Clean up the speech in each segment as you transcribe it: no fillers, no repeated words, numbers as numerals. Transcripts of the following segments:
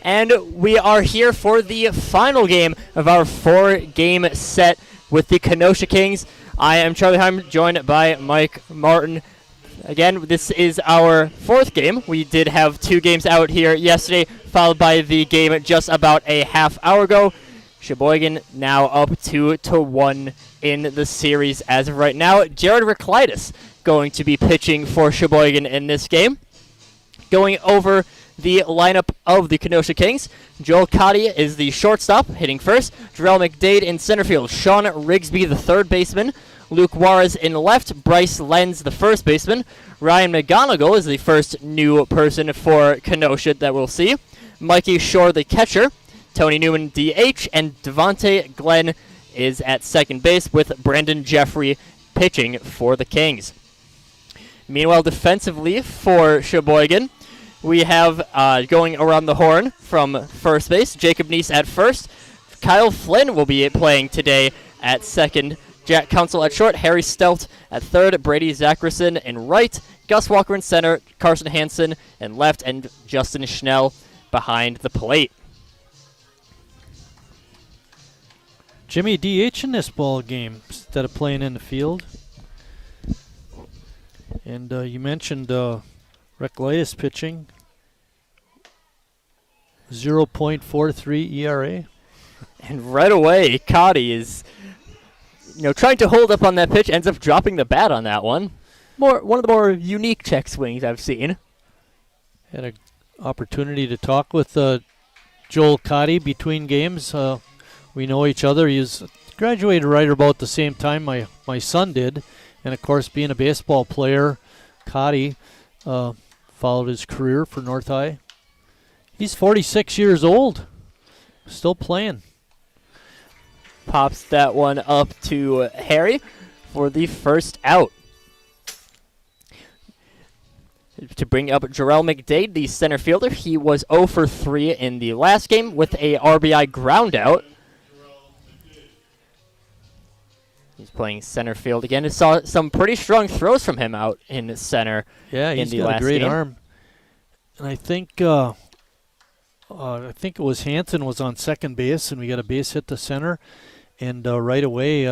And we are here for the final game of our 4-game set with the Kenosha Kings. I am Charlie Heim, joined by Mike Martin. Again, this is our 4th game. We did have 2 games out here yesterday, followed by the game just about a half hour ago. Sheboygan now up 2-1 in the series as of right now. Jared Reclitus going to be pitching for Sheboygan in this game. Going over the lineup of the Kenosha Kings, Joel Cotty is the shortstop, hitting first. Jarrell McDade in center field. Sean Rigsby, the third baseman. Luke Juarez in left. Bryce Lenz, the first baseman. Ryan McGonigal is the first new person for Kenosha that we'll see. Mikey Shore, the catcher. Tony Newman, DH. And Devontae Glenn is at second base with Brandon Jeffrey pitching for the Kings. Meanwhile, defensively for Sheboygan, we have going around the horn from first base, Jacob Neese at first. Kyle Flynn will be playing today at second. Jack Council at short, Harry Stelt at third, Brady Zacharson in right, Gus Walker in center, Carson Hansen in left, and Justin Schnell behind the plate. Jimmy DH in this ball game instead of playing in the field. And you mentioned Reclitus pitching, 0.43 ERA. And right away, Cotty is trying to hold up on that pitch, ends up dropping the bat on that one. One of the more unique check swings I've seen. Had an opportunity to talk with Joel Cotty between games. We know each other. He's graduated right about the same time my son did. And, of course, being a baseball player, Cotty followed his career for North High. He's 46 years old, still playing. Pops that one up to Harry for the first out. To bring up Jarrell McDade, the center fielder, he was 0 for 3 in the last game with a RBI ground out. He's playing center field again. I saw some pretty strong throws from him out in center. Yeah, he's got a great arm. And I think it was Hansen was on second base, and we got a base hit to center. And right away,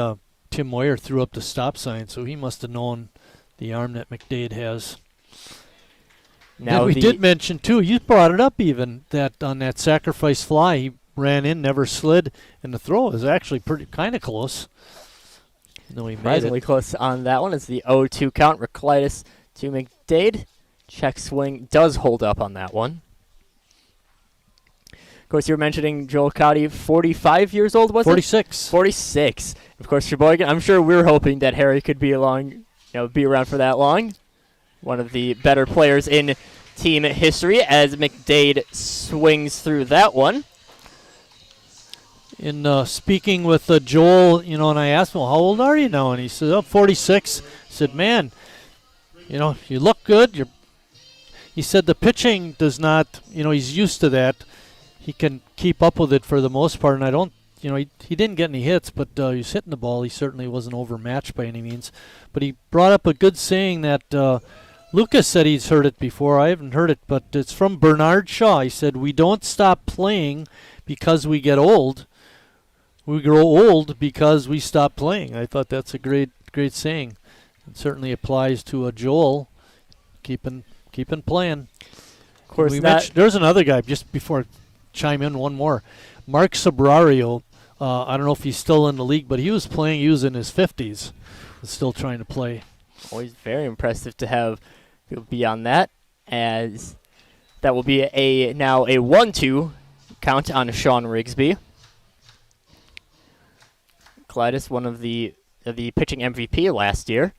Tim Moyer threw up the stop sign, so he must have known the arm that McDade has. Now we did mention, too, you brought it up even, that on that sacrifice fly, he ran in, never slid, and the throw was actually kind of close. No, he surprisingly close on that one. It's the 0-2 count. Reclitus to McDade. Check swing does hold up on that one. Of course, you were mentioning Joel Cotty, 45 years old, was 46. 46. Of course, Sheboygan, I'm sure we're hoping that Harry could be around for that long. One of the better players in team history as McDade swings through that one. In speaking with Joel, and I asked him, well, how old are you now? And he said, 46. I said, man, you look good. He said the pitching does not, he's used to that. He can keep up with it for the most part. And I don't, he didn't get any hits, but he was hitting the ball. He certainly wasn't overmatched by any means. But he brought up a good saying that Lucas said he's heard it before. I haven't heard it, but it's from Bernard Shaw. He said, we don't stop playing because we get old. We grow old because we stop playing. I thought that's a great saying. It certainly applies to Joel, keeping playing. Of course, there's another guy, just before I chime in, one more. Mark Sobrario, I don't know if he's still in the league, but he was playing. He was in his 50s, still trying to play. Always very impressive to have people beyond that, as that will be now a 1-2 count on Sean Rigsby. Clytus, one of the pitching MVP last year.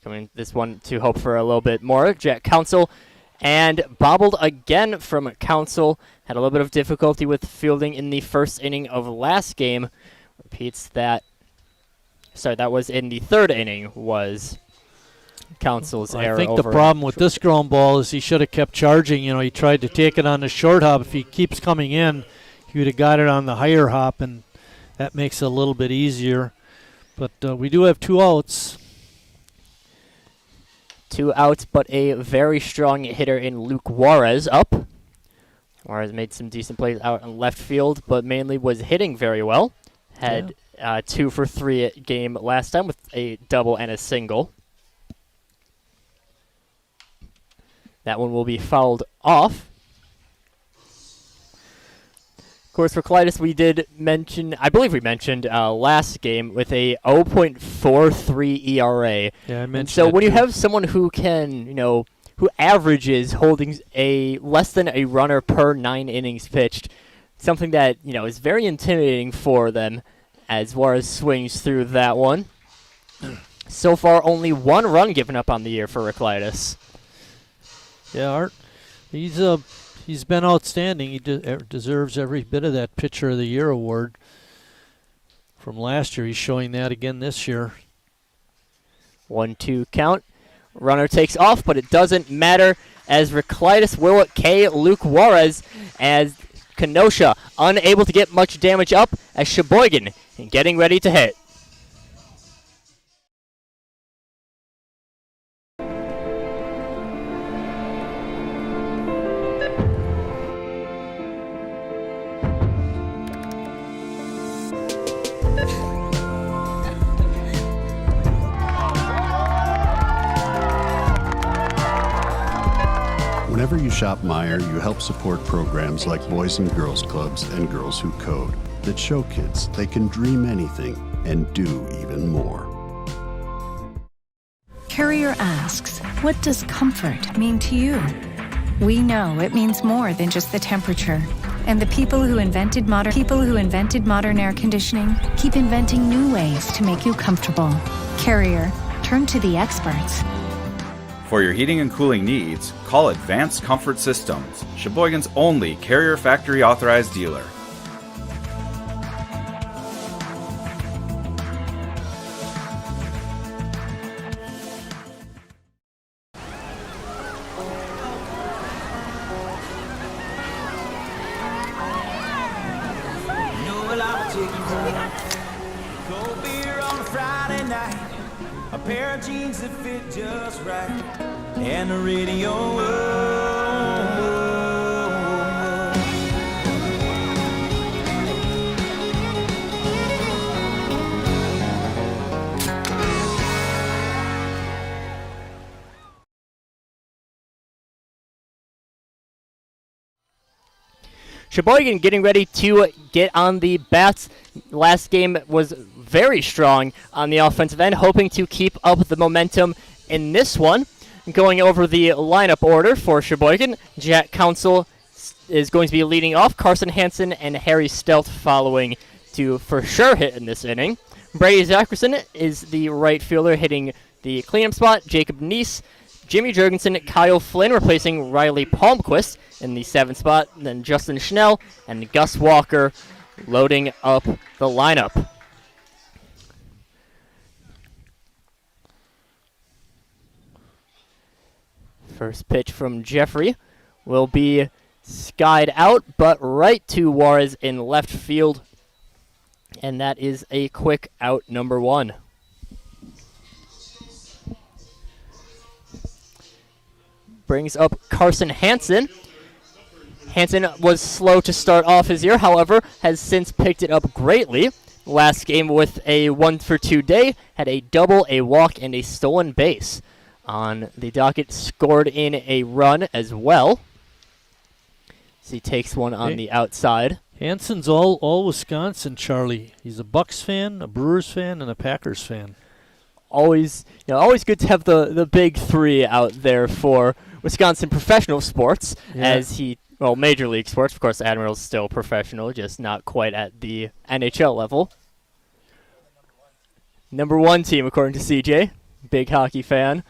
Coming this one to hope for a little bit more. Jack Council, and bobbled again from Council. Had a little bit of difficulty with fielding in the first inning of last game. Repeats that. Sorry, that was in the third inning, was Council's error. I think the problem with this ground ball is he should have kept charging. He tried to take it on the short hop. If he keeps coming in, he would have got it on the higher hop, and that makes it a little bit easier. But we do have 2 outs. 2 outs, but a very strong hitter in Luke Juarez up. Juarez made some decent plays out in left field, but mainly was hitting very well. Had 2 for 3 game last time with a double and a single. That one will be fouled off. Of course, for Colitis, we did mention, I believe we mentioned last game with a 0.43 ERA. Yeah, I mentioned and so when you too. have someone who can, who averages holding a less than a runner per 9 innings pitched, something that, is very intimidating for them as Juarez swings through that one. So far, only 1 run given up on the year for Reclitus. Yeah, Art, he's been outstanding. He deserves every bit of that Pitcher of the Year award from last year. He's showing that again this year. 1-2 count. Runner takes off, but it doesn't matter as Reclitus will K. Luke Juarez as Kenosha unable to get much damage up as Sheboygan getting ready to hit. Whenever you shop Meijer, you help support programs like Boys and Girls Clubs and Girls Who Code that show kids they can dream anything and do even more. Carrier asks, what does comfort mean to you? We know it means more than just the temperature. And the people who invented modern air conditioning keep inventing new ways to make you comfortable. Carrier, turn to the experts. For your heating and cooling needs, call Advanced Comfort Systems, Sheboygan's only Carrier factory authorized dealer. Cold beer on a Friday night, a pair of jeans that fit just right, and the radio. Sheboygan getting ready to get on the bats. Last game was very strong on the offensive end, hoping to keep up the momentum in this one. Going over the lineup order for Sheboygan, Jack Council is going to be leading off. Carson Hansen and Harry Stelt following to for sure hit in this inning. Brady Zackerson is the right fielder hitting the cleanup spot. Jacob Neese, Jimmy Jurgensen, Kyle Flynn replacing Riley Palmquist in the 7th spot. Then Justin Schnell and Gus Walker loading up the lineup. First pitch from Jeffrey will be skied out, but right to Juarez in left field. And that is a quick out, number 1. Brings up Carson Hansen. Hansen was slow to start off his year, however, has since picked it up greatly. Last game with a 1-for-2 day, had a double, a walk, and a stolen base. On the docket, scored in a run as well. So he takes one on the outside. Hansen's all Wisconsin, Charlie. He's a Bucks fan, a Brewers fan, and a Packers fan. Always good to have the big three out there for Wisconsin professional sports, Major League sports. Of course, Admiral's still professional, just not quite at the NHL level. Number 1 team, according to CJ. Big hockey fan.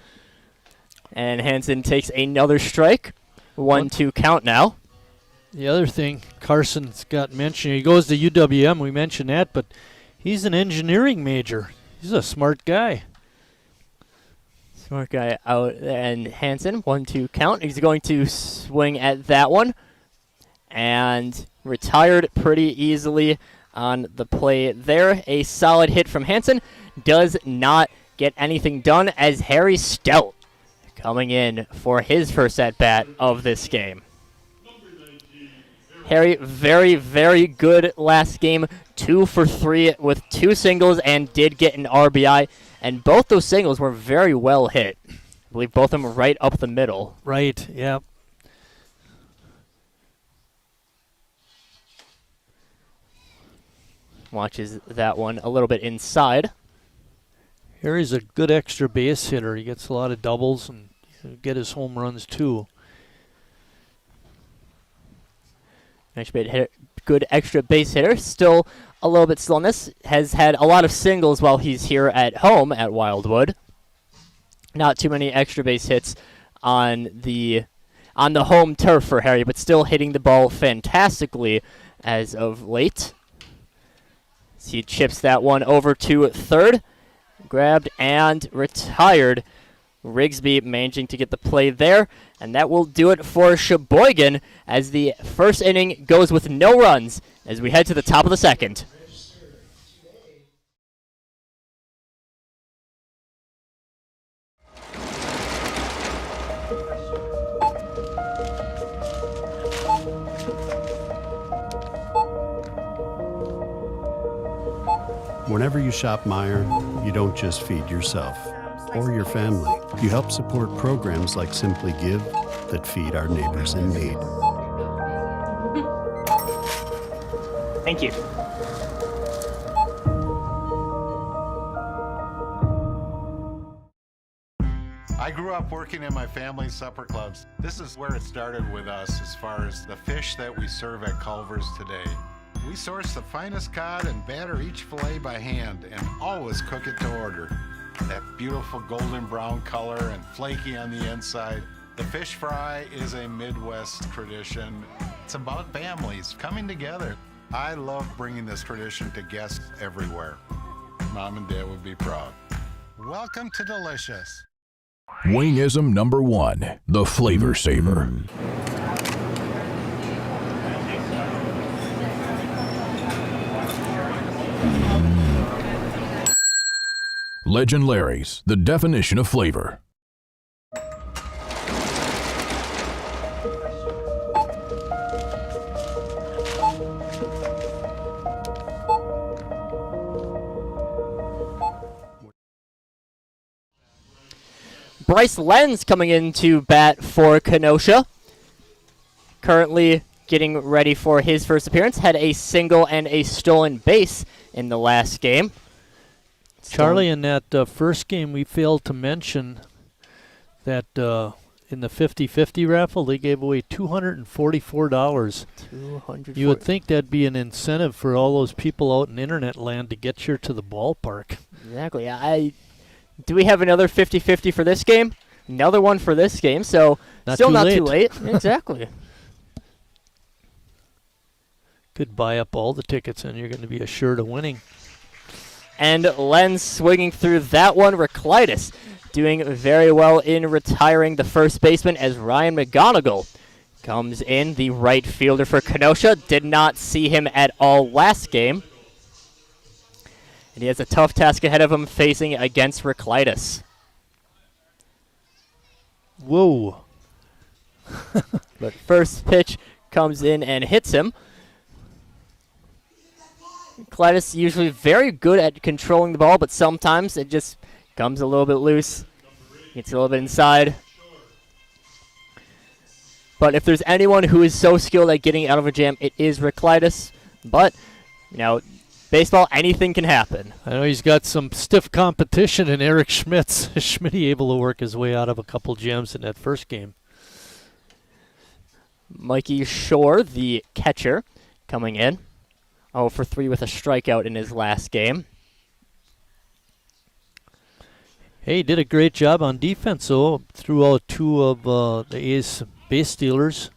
And Hansen takes another strike. 1-2 count now. The other thing Carson's got mentioned, he goes to UWM, we mentioned that, but he's an engineering major. He's a smart guy. Smart guy out, and Hansen, 1-2 count. He's going to swing at that one, and retired pretty easily on the play there. A solid hit from Hansen. Does not get anything done as Harry Stelt coming in for his first at-bat of this game. Harry, very, very good last game. 2 for 3 with 2 singles and did get an RBI. And both those singles were very well hit. I believe both of them right up the middle. Right, yeah. Watches that one a little bit inside. Harry's a good extra base hitter. He gets a lot of doubles and get his home runs too. Good extra base hitter. Still a little bit slow on this. Has had a lot of singles while he's here at home at Wildwood. Not too many extra base hits on the home turf for Harry, but still hitting the ball fantastically as of late. So he chips that one over to third. Grabbed and retired. Rigsby managing to get the play there. And that will do it for Sheboygan as the first inning goes with no runs as we head to the top of the second. Whenever you shop Meijer, you don't just feed yourself or your family. You help support programs like Simply Give that feed our neighbors in need. Thank you. I grew up working in my family's supper clubs. This is where it started with us as far as the fish that we serve at Culver's today. We source the finest cod and batter each fillet by hand and always cook it to order. That beautiful golden brown color and flaky on the inside. The fish fry is a Midwest tradition. It's about families coming together. I love bringing this tradition to guests everywhere. Mom and Dad would be proud. Welcome to Delicious. Wingism number 1, the Flavor Saver. Legend Larry's, the definition of flavor. Bryce Lenz coming in to bat for Kenosha. Currently getting ready for his first appearance. Had a single and a stolen base in the last game. Charlie, in that first game, we failed to mention that in the 50-50 raffle, they gave away $244. You would think that'd be an incentive for all those people out in internet land to get here to the ballpark. Exactly. Do we have another 50-50 for this game? Another one for this game, so still not too late. Exactly. Could buy up all the tickets and you're going to be assured of winning. And Lenz swinging through that one. Reclitus doing very well in retiring the first baseman as Ryan McGonigal comes in, the right fielder for Kenosha. Did not see him at all last game. And he has a tough task ahead of him facing against Reclitus. Whoa. But first pitch comes in and hits him. Reclitus usually very good at controlling the ball, but sometimes it just comes a little bit loose. Gets a little bit inside. But if there's anyone who is so skilled at getting out of a jam, it is Reclitus. But, you know, baseball, anything can happen. I know he's got some stiff competition in Eric Schmitz. Schmitty able to work his way out of a couple jams in that first game. Mikey Shore, the catcher, coming in. 0 for 3 with a strikeout in his last game. Hey, he did a great job on defense, though. Threw out 2 of the A's base stealers.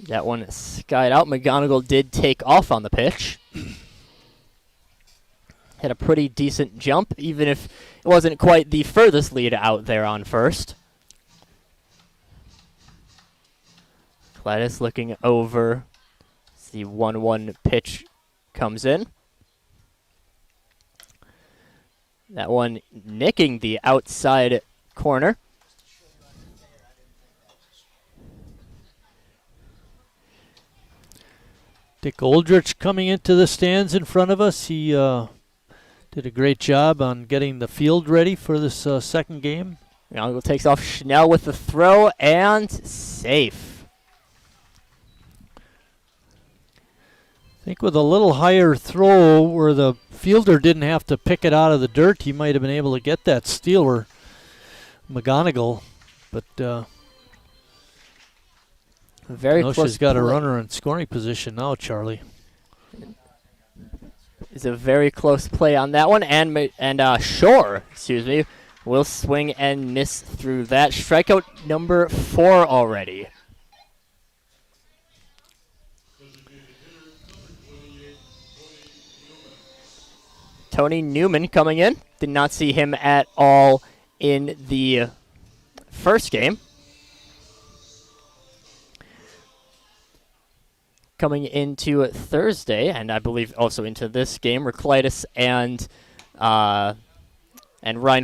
That one skied out. McGonigal did take off on the pitch. Had a pretty decent jump, even if it wasn't quite the furthest lead out there on first. Gladys looking over. The 1-1 pitch comes in. That one nicking the outside corner. Dick Oldrich coming into the stands in front of us. He did a great job on getting the field ready for this second game. Youngville takes off Schnell with the throw and safe. I think with a little higher throw where the fielder didn't have to pick it out of the dirt, he might have been able to get that steal, or McGonigal. But Very Kenosha's close got a play. runner in scoring position now, Charlie. It's a very close play on that one, and Shore, will swing and miss through that. Strikeout number 4 already. Tony Newman coming in. Did not see him at all in the first game. Coming into Thursday, and I believe also into this game, Reclitus and Ryan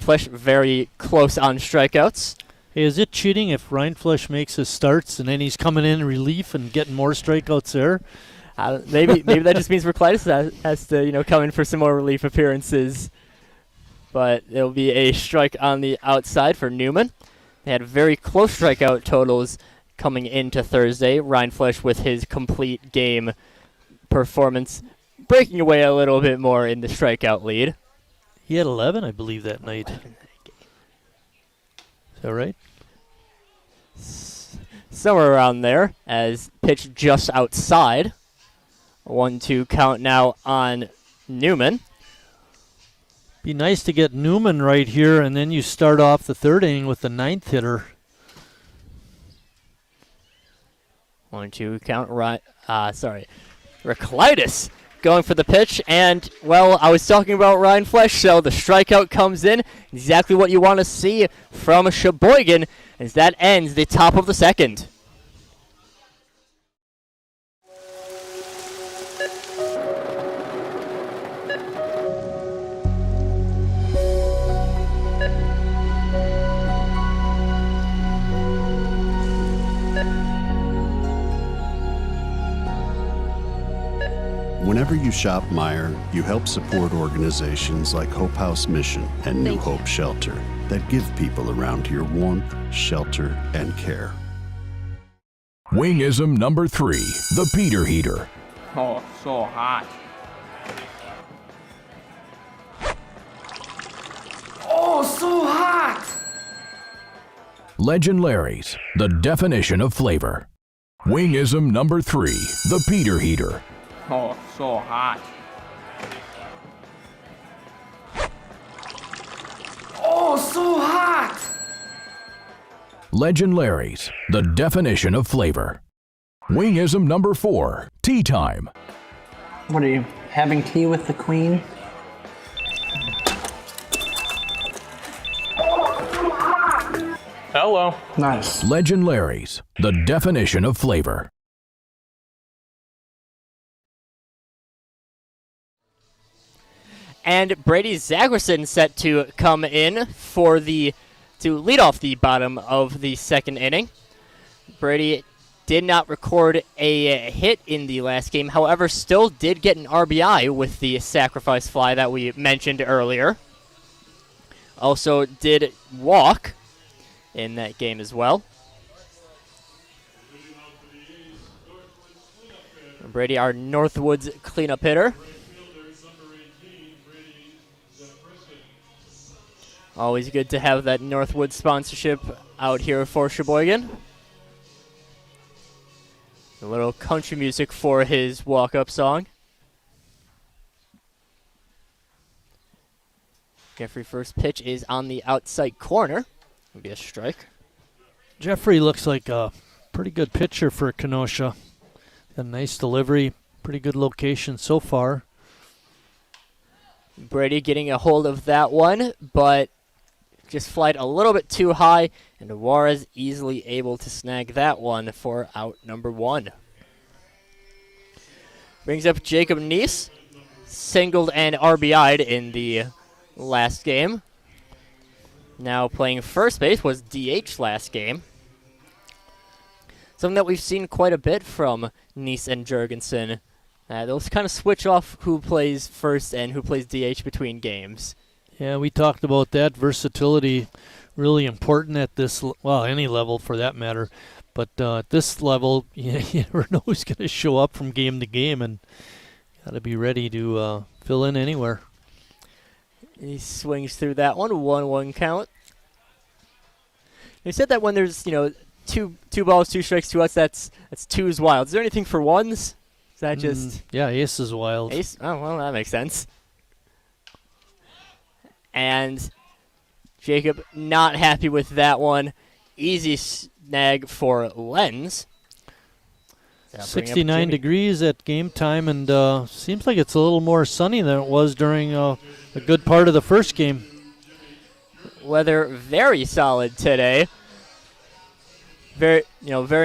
Flesh very close on strikeouts. Hey, is it cheating if Rindfleisch makes his starts and then he's coming in relief and getting more strikeouts there? Maybe that just means Reclitus has to come in for some more relief appearances. But it'll be a strike on the outside for Newman. They had very close strikeout totals coming into Thursday. Rindfleisch with his complete game performance breaking away a little bit more in the strikeout lead. He had 11, I believe, that night. Is that right? Somewhere around there, as pitch just outside. 1-2 count now on Newman. Be nice to get Newman right here, and then you start off the third inning with the ninth hitter. 1-2 count. Reclitus going for the pitch, and, well, I was talking about Ryan Flesh, so the strikeout comes in. Exactly what you want to see from Sheboygan, as that ends the top of the second. Whenever you shop Meijer, you help support organizations like Hope House Mission and New Hope Shelter that give people around here warmth, shelter, and care. Wingism number 3, the Peter Heater. Oh, so hot. Oh, so hot! Legend Larry's, the definition of flavor. Wingism number 3, the Peter Heater. Oh, so hot. Oh, so hot! Legend Larry's, the definition of flavor. Wingism number 4, tea time. What are you, having tea with the Queen? Hello. Nice. Legend Larry's, the definition of flavor. And Brady Zagerson set to come in to lead off the bottom of the second inning. Brady did not record a hit in the last game, however, still did get an RBI with the sacrifice fly that we mentioned earlier. Also did walk in that game as well. Brady, our Northwoods cleanup hitter. Always good to have that Northwood sponsorship out here for Sheboygan. A little country music for his walk-up song. Jeffrey first pitch is on the outside corner. It'll be a strike. Jeffrey looks like a pretty good pitcher for Kenosha. Got a nice delivery, pretty good location so far. Brady getting a hold of that one, but just flied a little bit too high, and Juarez easily able to snag that one for out number 1. Brings up Jacob Neese, singled and RBI'd in the last game. Now playing first base, was DH last game. Something that we've seen quite a bit from Neese and Jurgensen They'll kind of switch off who plays first and who plays DH between games. Yeah, we talked about that. Versatility really important at this, well, any level for that matter. But at this level, you never know who's going to show up from game to game, and got to be ready to fill in anywhere. He swings through that one, 1-1 count. They said that when there's, two balls, 2 strikes, 2 outs, that's 2's wild. Is there anything for 1s? Is that just... Yeah, ace is wild. Ace? Oh, well, that makes sense. And Jacob not happy with that one. Easy snag for Lenz. 69 degrees at game time, and seems like it's a little more sunny than it was during a good part of the first game. Weather very solid today. Very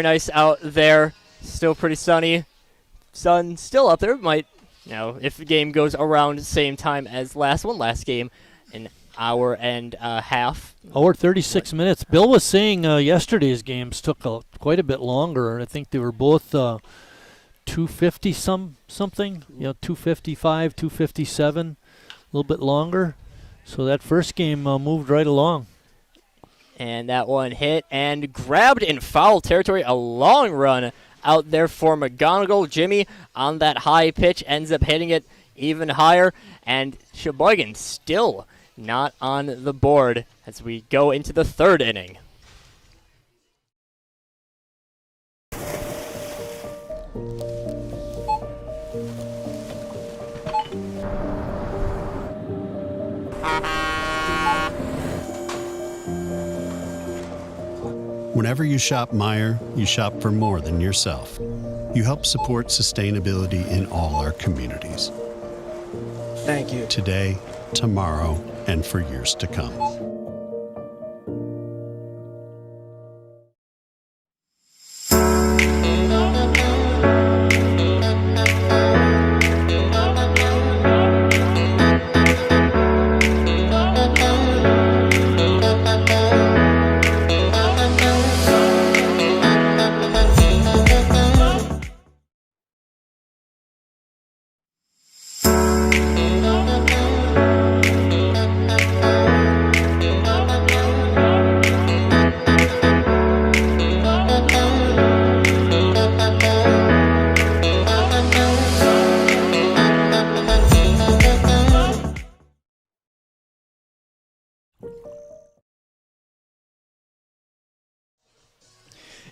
nice out there. Still pretty sunny. Sun still up there. Might, if the game goes around the same time as last game, an hour and a half. Hour 36 minutes. Bill was saying yesterday's games took quite a bit longer. I think they were both 250 something. 255, 257, a little bit longer. So that first game moved right along. And that one hit and grabbed in foul territory. A long run out there for McGonigal. Jimmy on that high pitch ends up hitting it even higher. And Sheboygan still not on the board as we go into the 3rd inning. Whenever you shop Meijer, you shop for more than yourself. You help support sustainability in all our communities. Thank you. Today, tomorrow, and for years to come.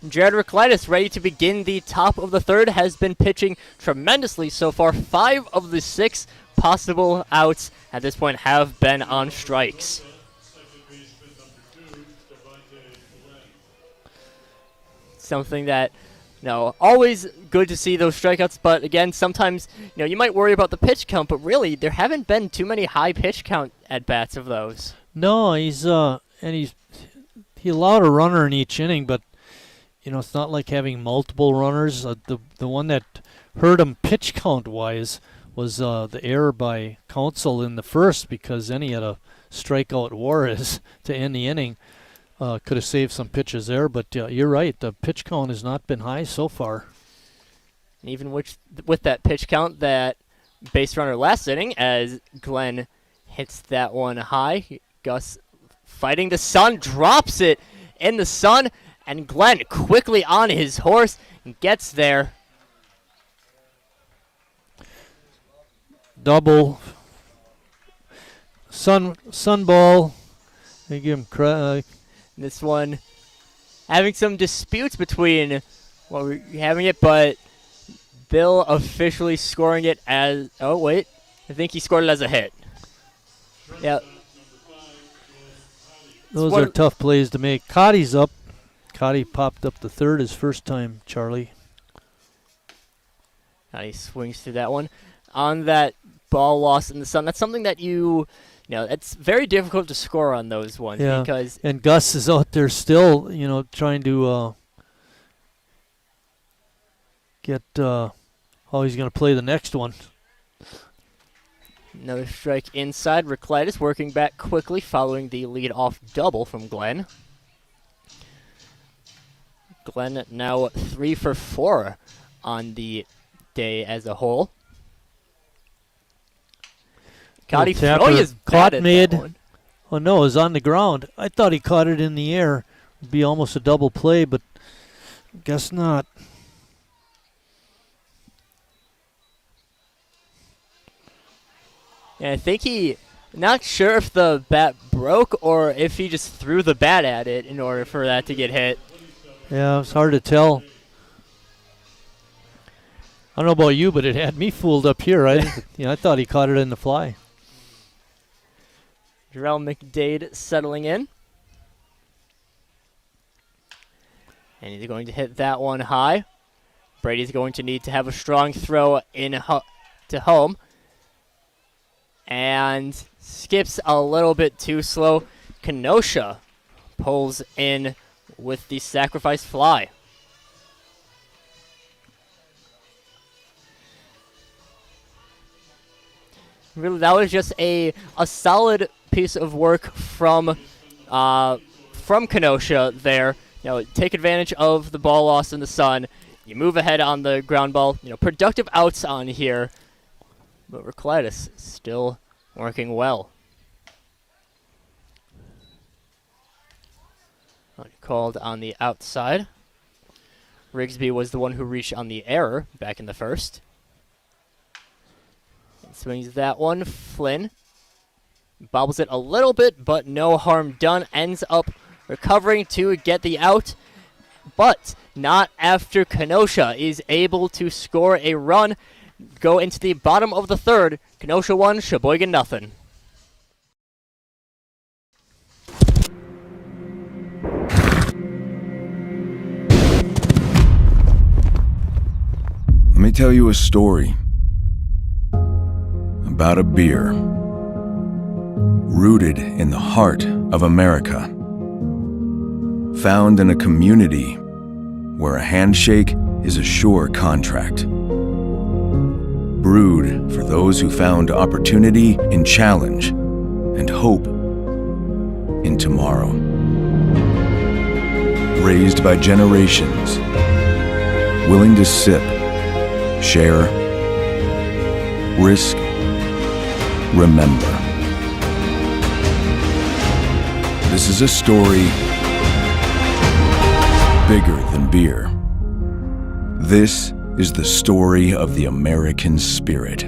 Jared Reclitus, ready to begin the top of the 3rd, has been pitching tremendously so far. 5 of the 6 possible outs at this point have been on strikes. Something that, always good to see those strikeouts, but again, sometimes, you might worry about the pitch count, but really, there haven't been too many high pitch count at-bats of those. No, he allowed a runner in each inning, but it's not like having multiple runners. The one that hurt him pitch count-wise was the error by Council in the first, because then he had a strikeout Juarez to end the inning. Could have saved some pitches there, but you're right. The pitch count has not been high so far. And even with that pitch count, that base runner last inning, as Glenn hits that one high. Gus fighting the sun, drops it in the sun. And Glenn quickly on his horse and gets there. Double. Sun ball. They give him This one having some disputes between we're having it, but Bill officially scoring it as... Oh, wait. I think he scored it as a hit. Yeah. Those are tough plays to make. Cotty's up. Cotty popped up the 3rd his first time, Charlie. Now he swings through that one. On that ball lost in the sun, that's something that it's very difficult to score on those ones. Yeah. Because and Gus is out there still, trying to get how he's going to play the next one. Another strike inside. Reclitus working back quickly following the lead-off double from Glenn. Glenn now 3 for 4 on the day as a whole. Gotti Tapper throwing his caught bat at mid. that one. Oh, no, it was on the ground. I thought he caught it in the air. It'd be almost a double play, but guess not. Yeah, I think not sure if the bat broke or if he just threw the bat at it in order for that to get hit. Yeah, it's hard to tell. I don't know about you, but it had me fooled up here. I thought he caught it in the fly. Jarrell McDade settling in. And he's going to hit that one high. Brady's going to need to have a strong throw in to home. And skips a little bit too slow. Kenosha pulls in with the sacrifice fly. Really, that was just a solid piece of work from Kenosha there. Take advantage of the ball loss in the sun. You move ahead on the ground ball. Productive outs on here. But Reclitus still working well. Called on the outside. Rigsby was the one who reached on the error back in the first. Swings that one. Flynn bobbles it a little bit, but no harm done. Ends up recovering to get the out, but not after Kenosha is able to score a run. Go into the bottom of the third. Kenosha 1, Sheboygan nothing. Let me tell you a story about a beer rooted in the heart of America, found in a community where a handshake is a sure contract, brewed for those who found opportunity in challenge and hope in tomorrow, raised by generations willing to sip, share, risk, remember. This is a story bigger than beer. This is the story of the American spirit.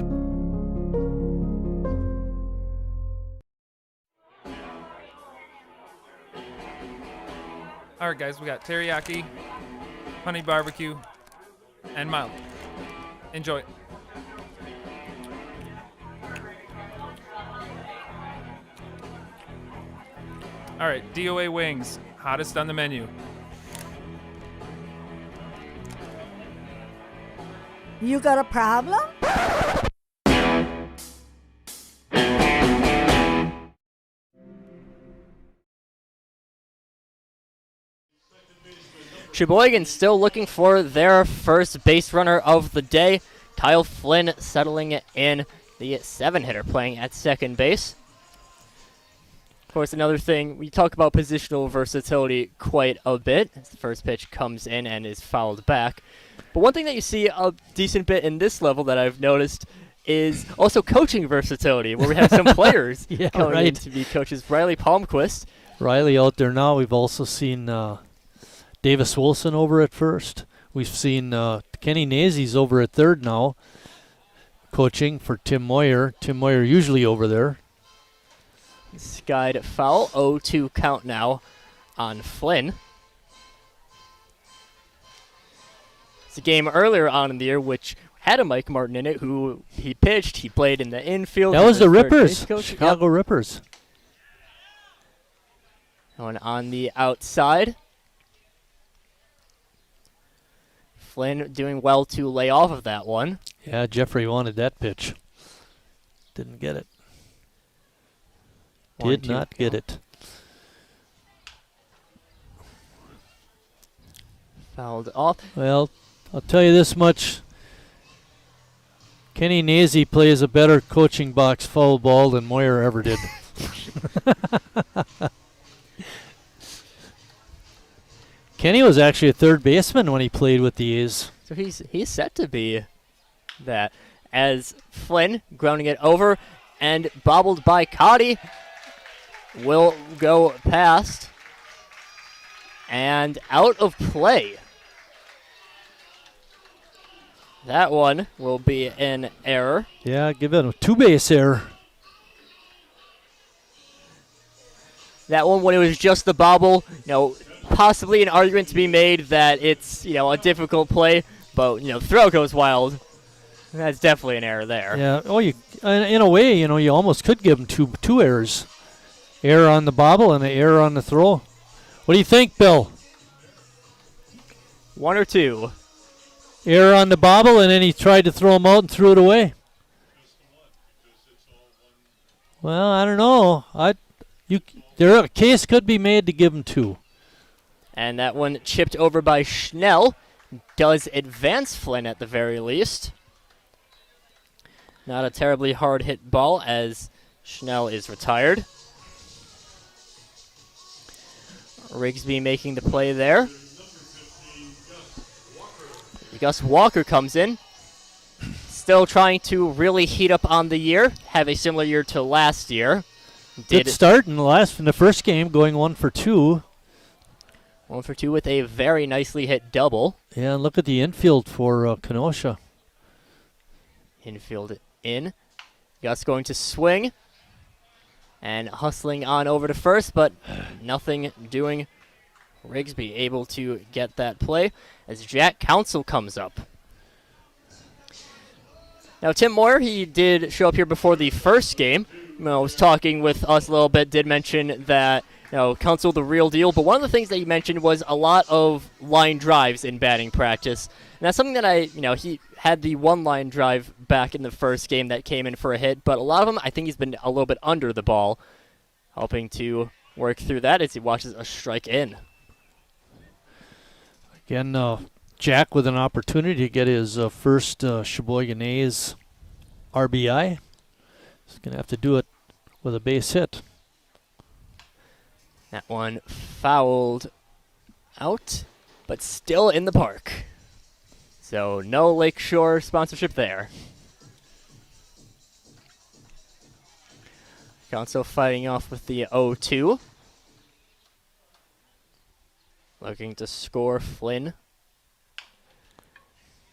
All right, guys, we got teriyaki, honey barbecue, and mild. Enjoy. All right, DOA wings, hottest on the menu. You got a problem? Sheboygan still looking for their first base runner of the day. Kyle Flynn settling in, the 7-hitter playing at second base. Of course, another thing, we talk about positional versatility quite a bit. The first pitch comes in and is fouled back. But one thing that you see a decent bit in this level that I've noticed is also coaching versatility, where we have some players coming in to be coaches. Riley Palmquist. Riley out there now. We've also seen Davis Wilson over at first. We've seen Kenny Nazy's over at third now, coaching for Tim Moyer. Tim Moyer usually over there. Skied foul, 0-2 count now on Flynn. It's a game earlier on in the year which had a Mike Martin in it, who he pitched. He played in the infield. That was the Rippers, Chicago Rippers. Going on the outside. Flynn doing well to lay off of that one. Yeah, Jeffrey wanted that pitch. Didn't get it. Did not get it. Fouled off. Well, I'll tell you this much. Kenny Nazy plays a better coaching box foul ball than Moyer ever did. Kenny was actually a third baseman when he played with the A's. So he's set to be that. As Flynn grounding it over, and bobbled by Cotty. Will go past and out of play. That one will be an error. Yeah, give it a 2-base error. That one, when it was just the bobble, possibly an argument to be made that it's, a difficult play, but, throw goes wild. That's definitely an error there. Yeah. Oh, in a way, you almost could give him two errors. Error on the bobble and an error on the throw. What do you think, Bill? 1 or 2. Error on the bobble, and then he tried to throw him out and threw it away. Well, I don't know. A case could be made to give him 2. And that one chipped over by Schnell does advance Flynn at the very least. Not a terribly hard hit ball as Schnell is retired. Rigsby making the play there. Gus Walker comes in. Still trying to really heat up on the year. Have a similar year to last year. Did start in the first game, going 1 for 2. 1 for 2 with a very nicely hit double. Yeah, and look at the infield for Kenosha. Infield in. Gus going to swing. And hustling on over to first, but nothing doing. Rigsby able to get that play as Jack Council comes up. Now, Tim Moyer, he did show up here before the first game. Was talking with us a little bit, did mention that, Council the real deal. But one of the things that he mentioned was a lot of line drives in batting practice. And that's something that he had the one line drive back in the first game that came in for a hit. But a lot of them, I think he's been a little bit under the ball, helping to work through that as he watches a strike in. Again, Jack with an opportunity to get his first Sheboygan A's RBI. He's going to have to do it with a base hit. That one fouled out, but still in the park. So no Lakeshore sponsorship there. Council fighting off with the 0-2. Looking to score Flynn.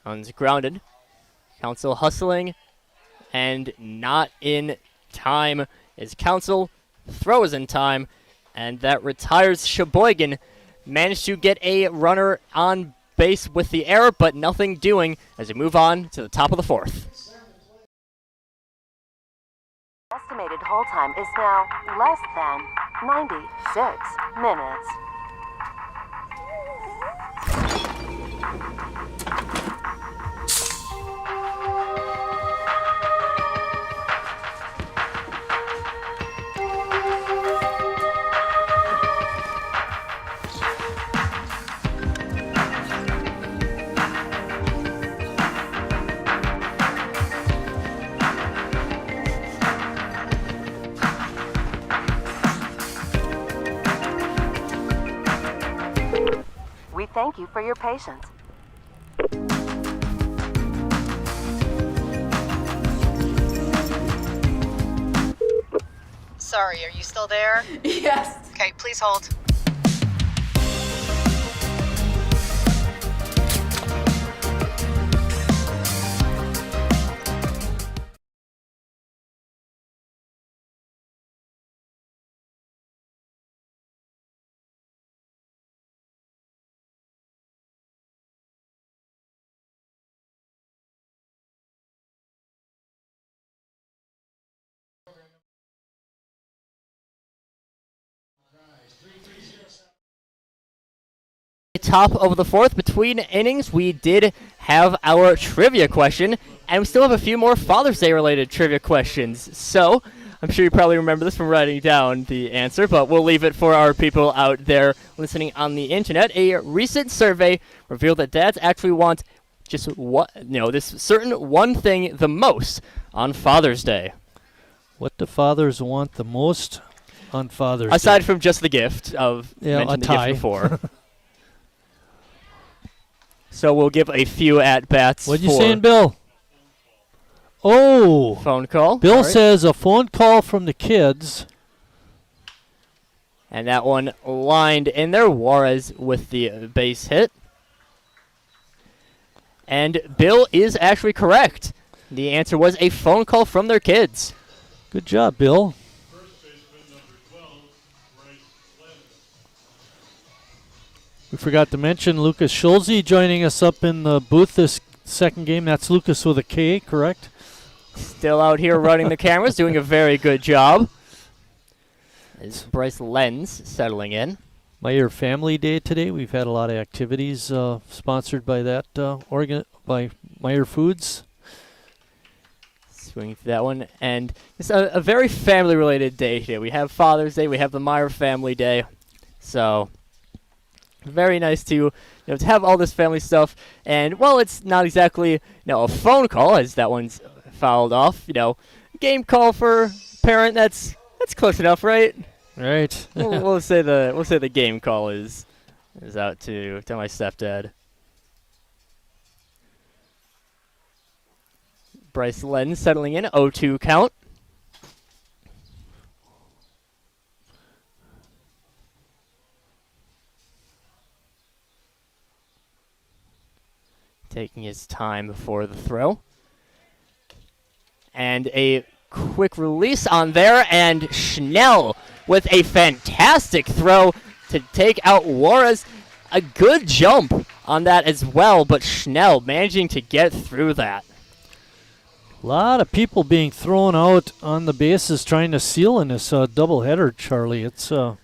One's grounded. Council hustling and not in time as Council throws in time, and that retires Sheboygan. Managed to get a runner on base with the error, but nothing doing as we move on to the top of the 4th. Estimated hold time is now less than 96 minutes. We thank you for your patience. Sorry, are you still there? Yes. Okay, please hold. Top of the 4th, between innings, we did have our trivia question, and we still have a few more Father's Day related trivia questions. So, I'm sure you probably remember this from writing down the answer, but we'll leave it for our people out there listening on the internet. A recent survey revealed that dads actually want just this certain one thing the most on Father's Day. What do fathers want the most on Father's Day? Aside from just the gift of mentioned the gift before. So we'll give a few at-bats. What you saying, Bill? Oh. Phone call. Bill All right. says a phone call from the kids. And that one lined in there. Juarez with the base hit. And Bill is actually correct. The answer was a phone call from their kids. Good job, Bill. We forgot to mention Lucas Schulze joining us up in the booth this second game. That's Lucas with a K, correct? Still out here running the cameras, doing a very good job. Is Bryce Lenz settling in. Meyer Family Day today. We've had a lot of activities sponsored by that by Meyer Foods. Swinging through that one, and it's a very family-related day today. We have Father's Day, we have the Meyer Family Day, so very nice to to have all this family stuff. And while it's not exactly a phone call, as that one's fouled off, game call for parent. That's close enough, right? Right. we'll say the game call is out to my stepdad. Bryce Lenz settling in, 0-2 count. Taking his time before the throw. And a quick release on there, and Schnell with a fantastic throw to take out Juarez. A good jump on that as well, but Schnell managing to get through that. A lot of people being thrown out on the bases trying to seal in this doubleheader, Charlie. It's now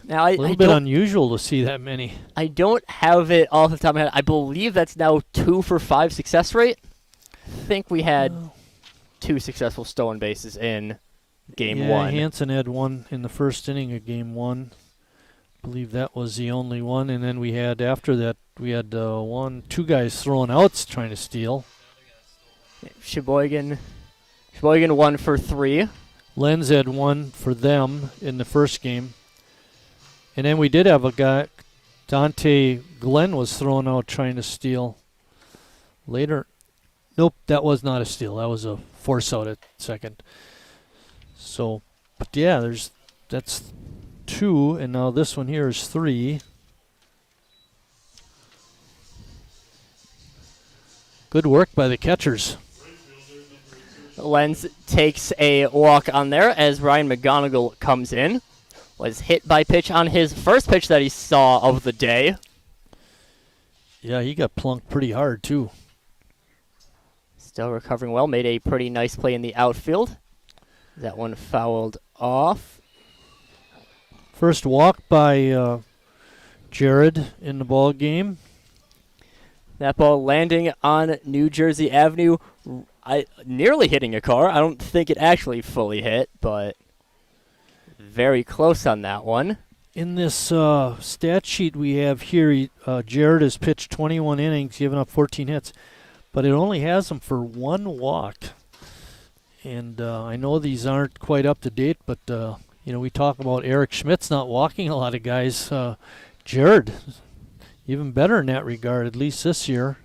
a little bit unusual to see that many. I don't have it off the top of my head. I believe that's now 2 for 5 success rate. I think we had 2 successful stolen bases in game 1. Hansen had one in the first inning of game 1. I believe that was the only one. And then we had, after that, we had 2 guys throwing outs trying to steal. Sheboygan 1 for 3. Lenz had 1 for them in the first game. And then we did have a guy, Dante Glenn was thrown out trying to steal. Later, nope, that was not a steal. That was a force out at second. So, but yeah, that's 2, and now this one here is 3. Good work by the catchers. Lenz takes a walk on there as Ryan McGonigal comes in. Was hit by pitch on his first pitch that he saw of the day. Yeah, he got plunked pretty hard, too. Still recovering well. Made a pretty nice play in the outfield. That one fouled off. First walk by Jared in the ball game. That ball landing on New Jersey Avenue. Nearly hitting a car. I don't think it actually fully hit, but very close on that one. In this stat sheet we have here, Jared has pitched 21 innings, given up 14 hits, but it only has him for 1 walk. And I know these aren't quite up to date, but we talk about Eric Schmidt's not walking a lot of guys. Jared, even better in that regard, at least this year.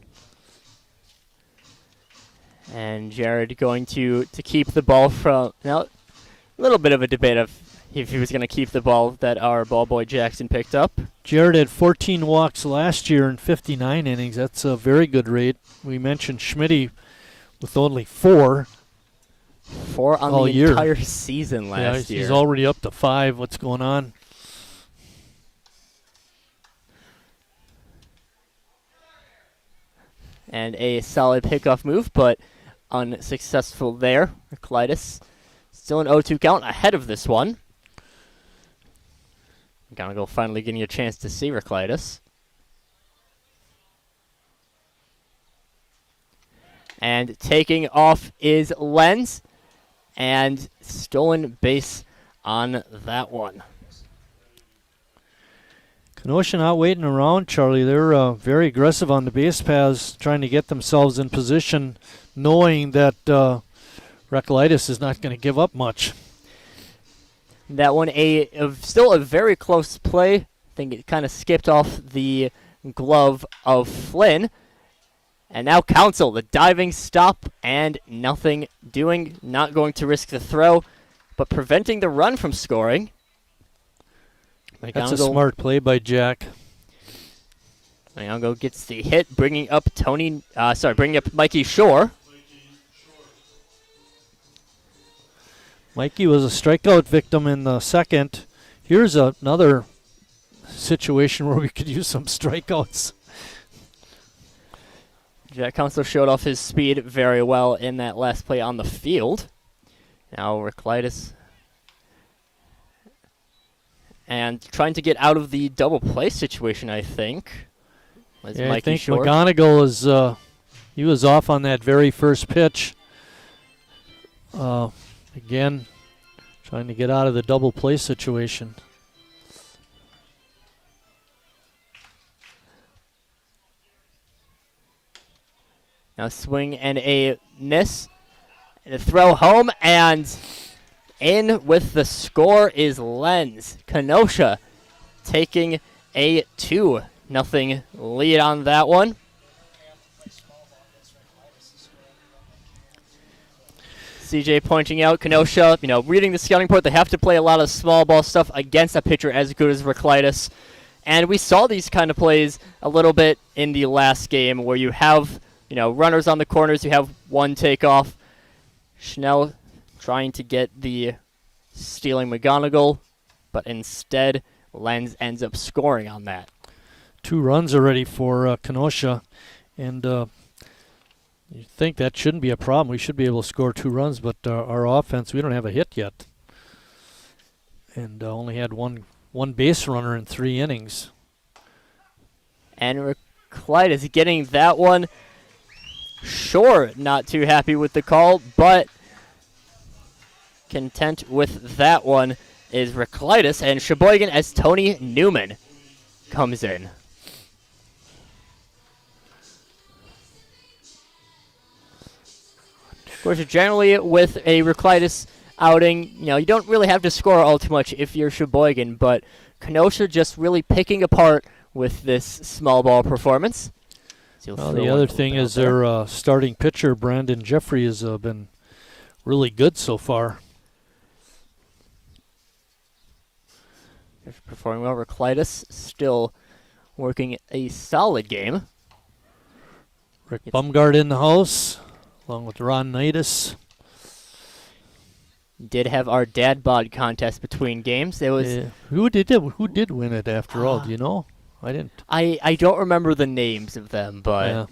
And Jared going to keep the ball from... Now, a little bit of a debate of if he was going to keep the ball that our ball boy Jackson picked up. Jared had 14 walks last year in 59 innings. That's a very good rate. We mentioned Schmidt with only 4. 4 on all the year. Entire season last year. He's already up to 5. What's going on? And a solid pickoff move, but unsuccessful there. Clytus still an 0-2 count ahead of this one. McGonigal finally getting a chance to see Reclitus. And taking off is Lenz. And stolen base on that one. Kenosha not waiting around, Charlie. They're very aggressive on the base paths, trying to get themselves in position, knowing that Reclitus is not going to give up much. That one, still a very close play. I think it kind of skipped off the glove of Flynn. And now Council, the diving stop and nothing doing. Not going to risk the throw, but preventing the run from scoring. That's a smart play by Jack. Mayango gets the hit, bringing up bringing up Mikey Shore. Mikey was a strikeout victim in the second. Here's another situation where we could use some strikeouts. Jack Council showed off his speed very well in that last play on the field. Now Reclitus. And trying to get out of the double play situation, I think. I think McGonigal is he was off on that very first pitch. Again, trying to get out of the double play situation. Now swing and a miss. And a throw home, and in with the score is Lenz. Kenosha taking a 2-0 lead on that one. CJ pointing out Kenosha, reading the scouting report, they have to play a lot of small ball stuff against a pitcher as good as Reclitus. And we saw these kind of plays a little bit in the last game where you have, runners on the corners, you have one takeoff. Schnell trying to get the stealing McGonigal, but instead Lenz ends up scoring on that. 2 runs already for Kenosha, and you think that shouldn't be a problem. We should be able to score 2 runs, but our offense, we don't have a hit yet, and only had one base runner in 3 innings. And Reclitus getting that one. Sure, not too happy with the call, but content with that one is Reclitus, and Sheboygan as Tony Newman comes in. Of course, generally with a Reclitus outing, you don't really have to score all too much if you're Sheboygan, but Kenosha just really picking apart with this small ball performance. Well, the other thing is their starting pitcher, Brandon Jeffrey, has been really good so far. Performing well. Reclitus still working a solid game. Rick Bumgard in the house, along with Ron Naitis. Did have our dad bod contest between games. It was who did win it after all? Do you know? I didn't. I don't remember the names of them, but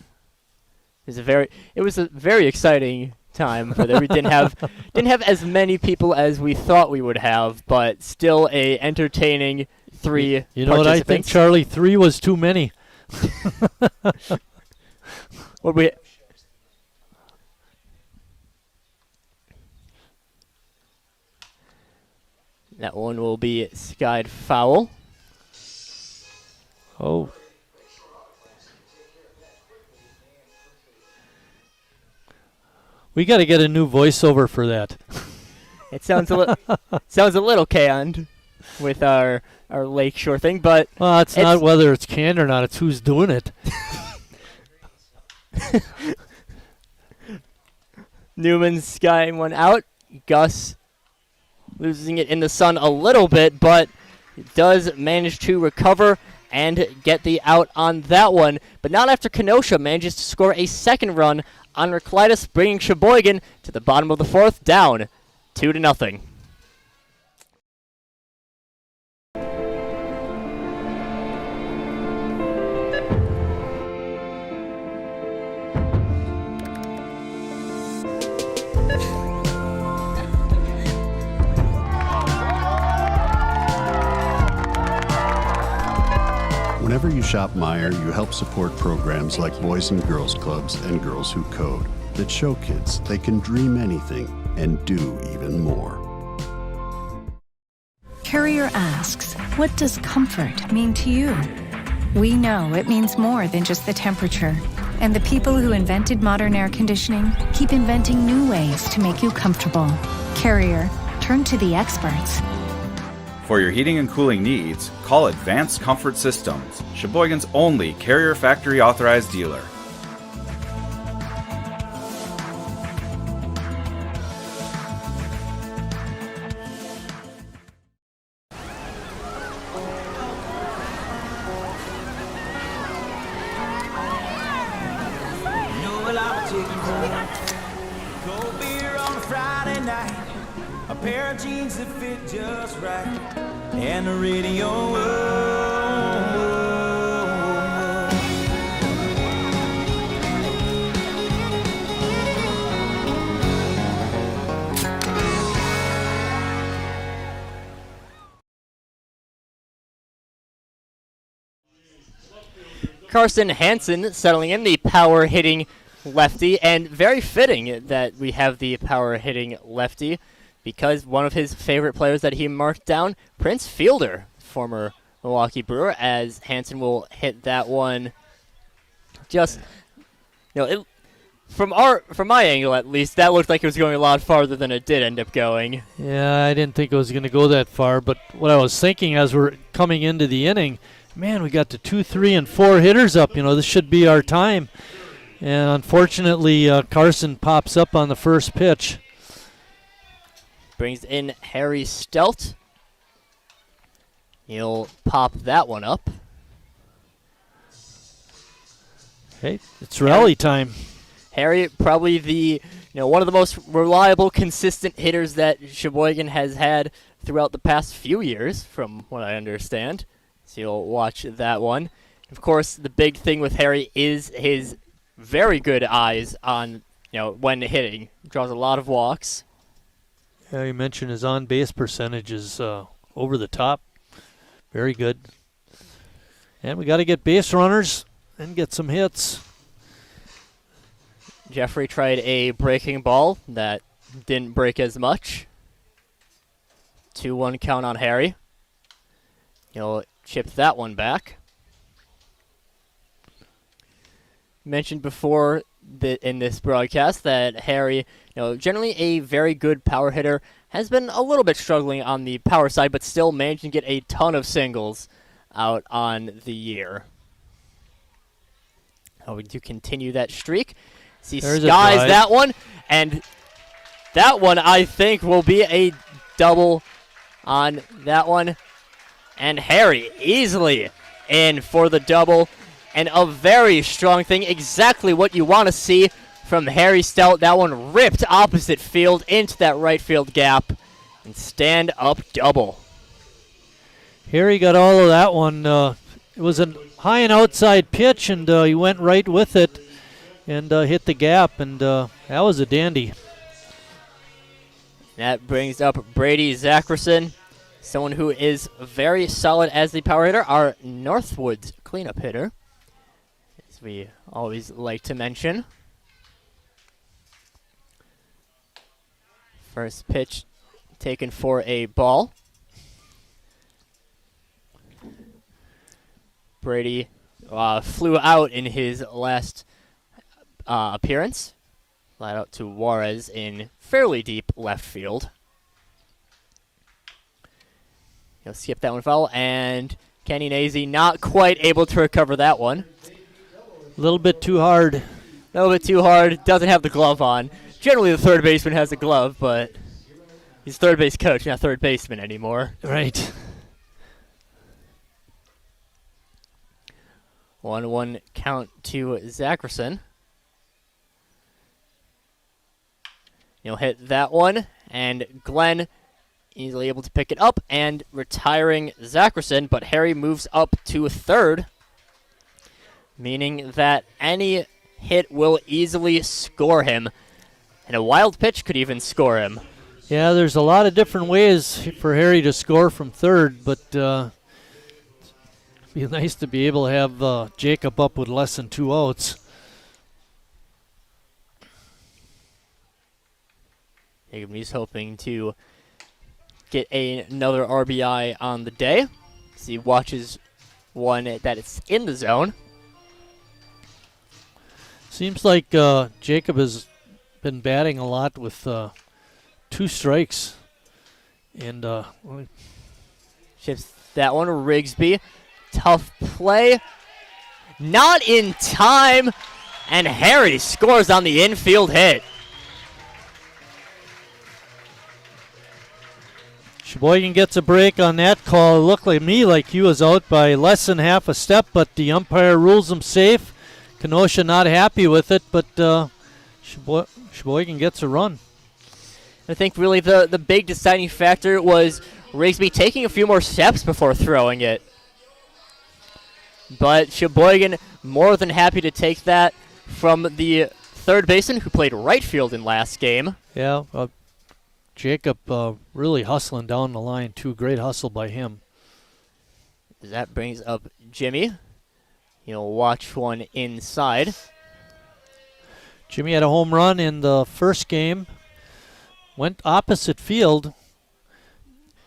it was a very exciting time for them. We didn't have as many people as we thought we would have, but still a entertaining 3. You know what I think, Charlie? 3 was too many. That one will be skied foul. Oh. We got to get a new voiceover for that. It sounds a little canned with our Lakeshore thing, but it's not whether it's canned or not; it's who's doing it. Newman's skying one out. Gus losing it in the sun a little bit, but does manage to recover and get the out on that one. But not after Kenosha manages to score a second run on Reclitus, bringing Sheboygan to the bottom of the 4th, down 2-0. Whenever you shop Meijer, you help support programs like Boys and Girls Clubs and Girls Who Code that show kids they can dream anything and do even more. Carrier asks, what does comfort mean to you? We know it means more than just the temperature. And the people who invented modern air conditioning keep inventing new ways to make you comfortable. Carrier, turn to the experts. For your heating and cooling needs, call Advanced Comfort Systems, Sheboygan's only Carrier Factory Authorized dealer. take you home. Cold beer on a Friday night, a pair of jeans that fit just right, and the radio. Carson Hansen settling in, the power hitting lefty, and very fitting that we have the power hitting lefty because one of his favorite players that he marked down, Prince Fielder, former Milwaukee Brewer, as Hansen will hit that one. Just, from my angle at least, that looked like it was going a lot farther than it did end up going. Yeah, I didn't think it was going to go that far, but what I was thinking as we're coming into the inning, man, we got the 2, 3, and 4 hitters up. This should be our time. And unfortunately, Carson pops up on the first pitch. Brings in Harry Stelt. He'll pop that one up. Hey, it's rally time. Harry, probably the one of the most reliable, consistent hitters that Sheboygan has had throughout the past few years, from what I understand. So you'll watch that one. Of course, the big thing with Harry is his very good eyes on, when hitting. Draws a lot of walks. Yeah, you mentioned his on-base percentage is over the top. Very good. And we got to get base runners and get some hits. Jeffrey tried a breaking ball that didn't break as much. 2-1 count on Harry. He'll chip that one back. Mentioned before in this broadcast that Harry, generally a very good power hitter, has been a little bit struggling on the power side, but still managing to get a ton of singles out on the year. We do continue that streak. Skies that one, and that one I think will be a double on that one. And Harry easily in for the double. And a very strong thing, exactly what you want to see from Harry Stout. That one ripped opposite field into that right field gap. And stand up double. Harry got all of that one. It was a high and outside pitch, and he went right with it and hit the gap. And that was a dandy. That brings up Brady Zackerson. Someone who is very solid as the power hitter, our Northwoods cleanup hitter, as we always like to mention. First pitch taken for a ball. Brady flew out in his last appearance. Flat out to Juarez in fairly deep left field. He'll skip that one foul, and Kenny Nazy not quite able to recover that one. A little bit too hard. A little bit too hard. Doesn't have the glove on. Generally, the third baseman has a glove, but he's third base coach, not third baseman anymore. Right. 1-1 count to Zackerson. He'll hit that one, and Glenn easily able to pick it up and retiring Zackerson, but Harry moves up to third, meaning that any hit will easily score him, and a wild pitch could even score him. Yeah, there's a lot of different ways for Harry to score from third, but it'd be nice to be able to have Jacob up with less than 2 outs. Jacob is hoping to get another RBI on the day. So he watches one that it's in the zone. Seems like Jacob has been batting a lot with 2 strikes. And shifts that one to Rigsby. Tough play. Not in time. And Harry scores on the infield hit. Sheboygan gets a break on that call. It looked like he was out by less than half a step, but the umpire rules him safe. Kenosha not happy with it, but Sheboygan gets a run. I think really the big deciding factor was Rigsby taking a few more steps before throwing it. But Sheboygan more than happy to take that from the third baseman who played right field in last game. Yeah, Jacob really hustling down the line too. Great hustle by him. That brings up Jimmy. He'll watch one inside. Jimmy had a home run in the first game. Went opposite field.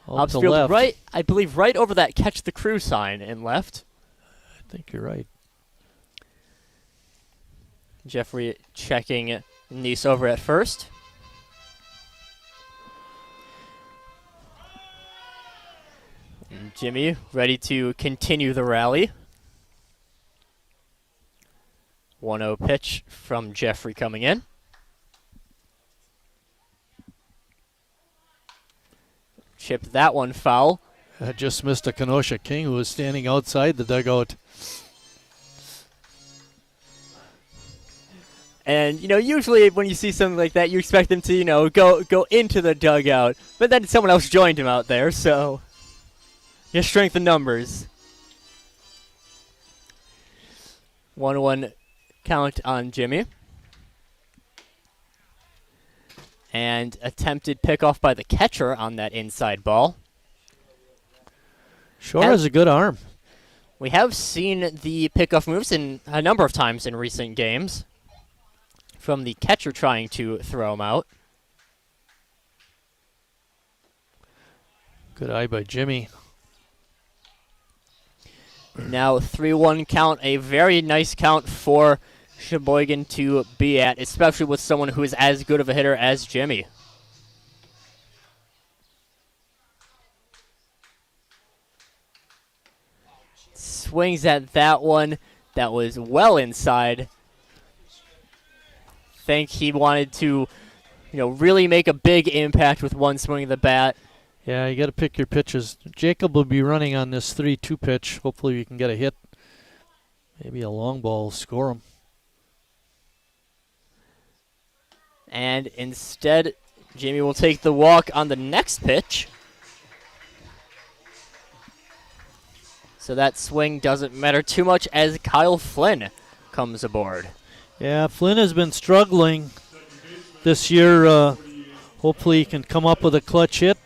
Opposite field, left. right, I believe right over that catch the crew sign and left. I think you're right. Jeffrey checking Nice over at first. And Jimmy ready to continue the rally. 1-0 pitch from Jeffrey coming in. Chip that one foul. I just missed a Kenosha King who was standing outside the dugout. And, usually when you see something like that, you expect them to, go into the dugout. But then someone else joined him out there, so you strength in numbers. 1-1 count on Jimmy. And attempted pickoff by the catcher on that inside ball. Sure has a good arm. We have seen the pickoff moves in a number of times in recent games from the catcher trying to throw him out. Good eye by Jimmy. Now 3-1 count, a very nice count for Sheboygan to be at, especially with someone who is as good of a hitter as Jimmy. Swings at that one. That was well inside. Think he wanted to, really make a big impact with one swing of the bat. Yeah, you got to pick your pitches. Jacob will be running on this 3-2 pitch. Hopefully you can get a hit. Maybe a long ball will score him. And instead, Jimmy will take the walk on the next pitch. So that swing doesn't matter too much as Kyle Flynn comes aboard. Yeah, Flynn has been struggling this year. Hopefully he can come up with a clutch hit.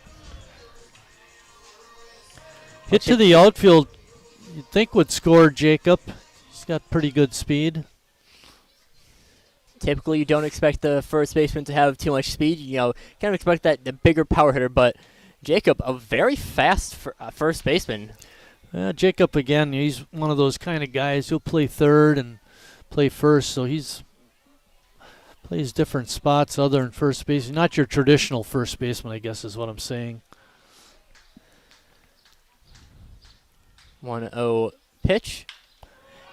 Hit to the outfield, you'd think would score Jacob. He's got pretty good speed. Typically, you don't expect the first baseman to have too much speed. Kind of expect that the bigger power hitter, but Jacob, a very fast first baseman. Jacob, again, he's one of those kind of guys. He'll play third and play first, so he's plays different spots other than first base. He's not your traditional first baseman, I guess is what I'm saying. 1-0 pitch.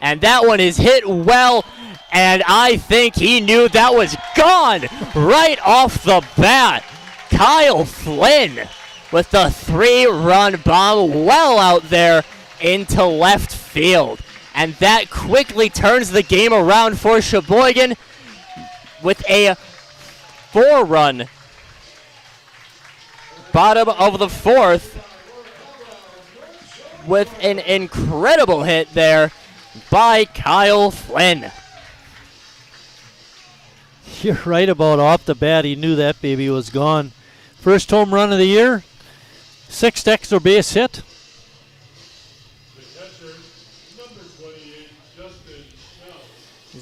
And that one is hit well, and I think he knew that was gone right off the bat. Kyle Flynn with the 3-run bomb well out there into left field. And that quickly turns the game around for Sheboygan with a 4-run bottom of the fourth with an incredible hit there by Kyle Flynn. You're right about off the bat. He knew that baby was gone. First home run of the year. 6th extra base hit.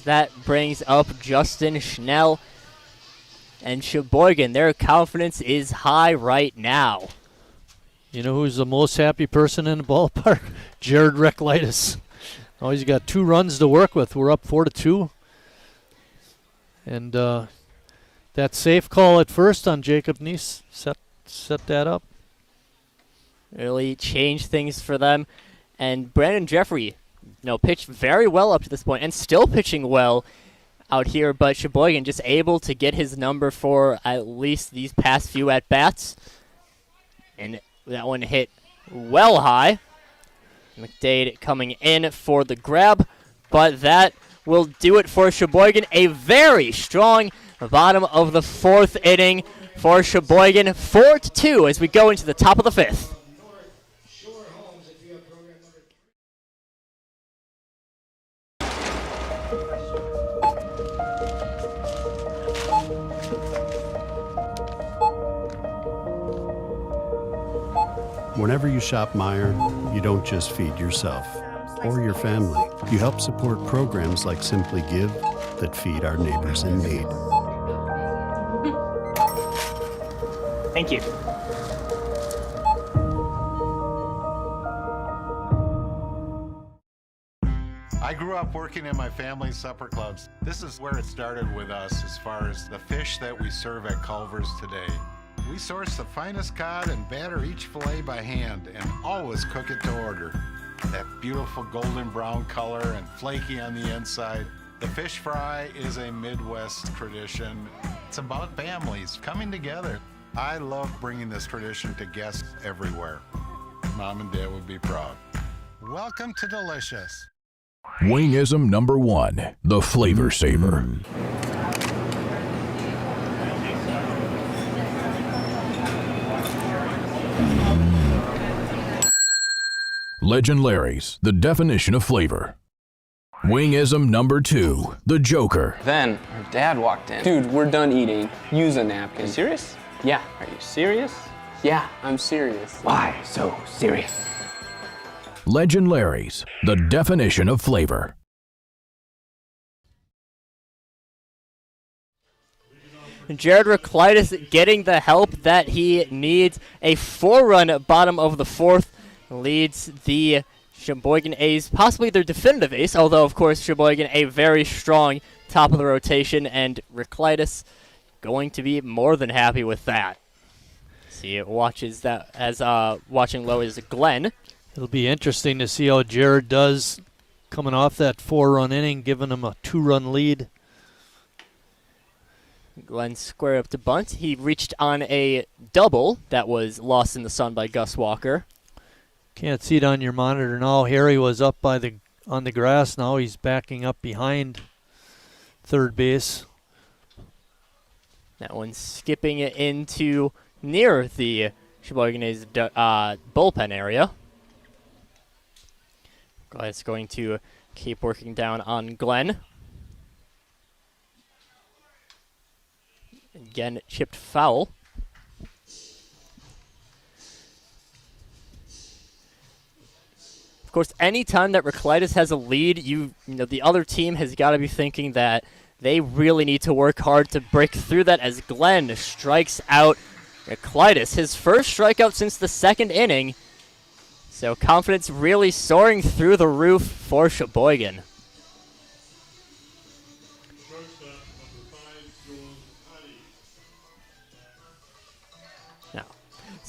That brings up Justin Schnell. And Sheboygan, their confidence is high right now. You know who's the most happy person in the ballpark? Jared Reklitis. Oh, he's got 2 runs to work with. We're up 4-2. And that safe call at first on Jacob Nice set that up. Really changed things for them. And Brandon Jeffrey, pitched very well up to this point and still pitching well out here. But Sheboygan just able to get his number for at least these past few at-bats. And that one hit well high. McDade coming in for the grab, but that will do it for Sheboygan. A very strong bottom of the 4th inning for Sheboygan, 4-2 as we go into the top of the 5th. Whenever you shop Meijer, you don't just feed yourself or your family. You help support programs like Simply Give that feed our neighbors in need. Thank you. I grew up working in my family's supper clubs. This is where it started with us as far as the fish that we serve at Culver's today. We source the finest cod and batter each fillet by hand and always cook it to order. That beautiful golden brown color and flaky on the inside. The fish fry is a Midwest tradition. It's about families coming together. I love bringing this tradition to guests everywhere. Mom and Dad would be proud. Welcome to Delicious. Wingism number 1, the Flavor Saver. Legend Larry's, the definition of flavor. Wingism number 2, the Joker. Then her dad walked in. Dude, we're done eating. Use a napkin. You serious? Yeah. Are you serious? Yeah, I'm serious. Why so serious? Legend Larry's, the definition of flavor. Jared Reclitus getting the help that he needs. A 4-run bottom of the 4th leads the Sheboygan A's, possibly their definitive ace, although, of course, Sheboygan a very strong top of the rotation, and Reclitus going to be more than happy with that. See, it watches that as watching low is Glenn. It'll be interesting to see how Jared does coming off that 4-run inning, giving him a 2-run lead. Glenn square up to bunt. He reached on a double that was lost in the sun by Gus Walker. Can't see it on your monitor now. Harry was up on the grass. Now he's backing up behind third base. That one skipping it into near the Sheboygan A's bullpen area. It's going to keep working down on Glenn. Again, chipped foul. Of course, any time that Reclitus has a lead, you know the other team has got to be thinking that they really need to work hard to break through that as Glenn strikes out Reclitus, his first strikeout since the 2nd inning. So confidence really soaring through the roof for Sheboygan.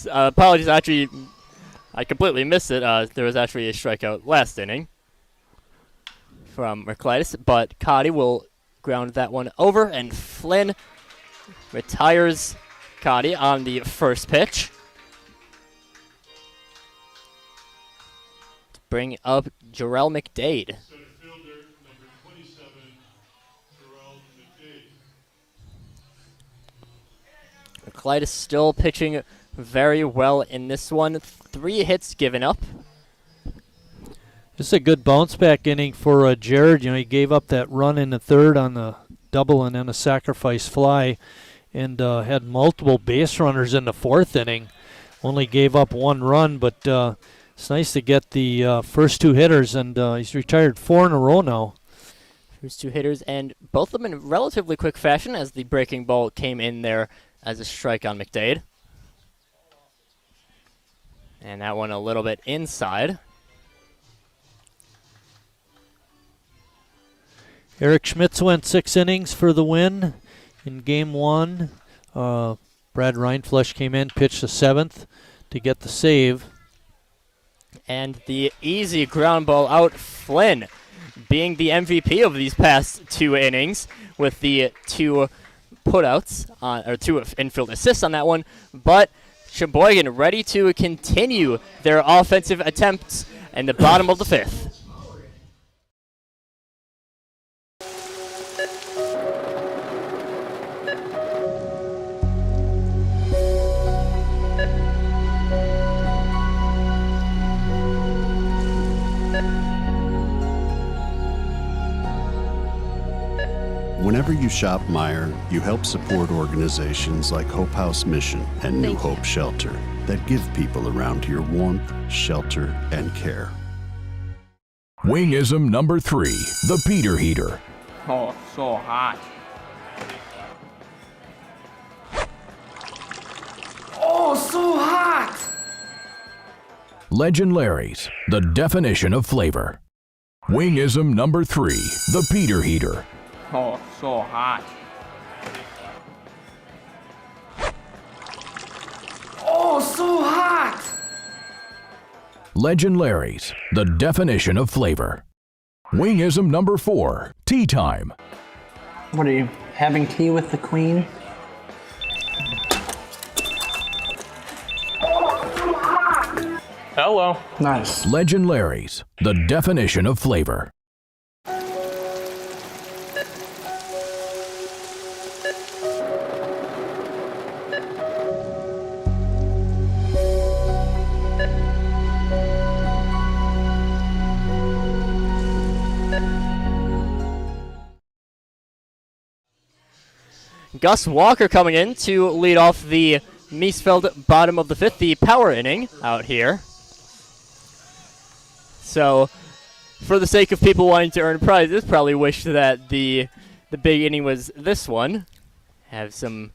Apologies, actually, I completely missed it. There was actually a strikeout last inning from Reclitus, but Cotty will ground that one over, and Flynn retires Cotty on the first pitch. To bring up Jarrell McDade. Reclitus still pitching very well in this one. 3 hits given up. This is a good bounce back inning for Jared. You know, he gave up that run in the 3rd on the double and then a sacrifice fly, and had multiple base runners in the 4th inning. Only gave up 1 run, but it's nice to get the first 2 hitters, and he's retired 4 in a row now. First 2 hitters, and both of them in relatively quick fashion as the breaking ball came in there as a strike on McDade. And that one a little bit inside. Eric Schmitz went 6 innings for the win in Game 1. Brad Reinflesch came in, pitched the 7th to get the save. And the easy ground ball out. Flynn being the MVP of these past 2 innings with the 2 putouts, or 2 infield assists on that one. But Sheboygan ready to continue their offensive attempts in the bottom of the 5th. Whenever you shop Meijer, you help support organizations like Hope House Mission and New Hope Shelter that give people around here warmth, shelter, and care. Wingism number 3, the Peter Heater. Oh, so hot. Oh, so hot! Legend Larry's, the definition of flavor. Wingism number 3, the Peter Heater. Oh, so hot. Oh, so hot! Legend Larry's, the definition of flavor. Wingism number 4, tea time. What are you, having tea with the queen? Hello. Nice. Legend Larry's, the definition of flavor. Gus Walker coming in to lead off the Miesfeld bottom of the 5th, the power inning out here. So, for the sake of people wanting to earn prizes, probably wish that the big inning was this one. Have some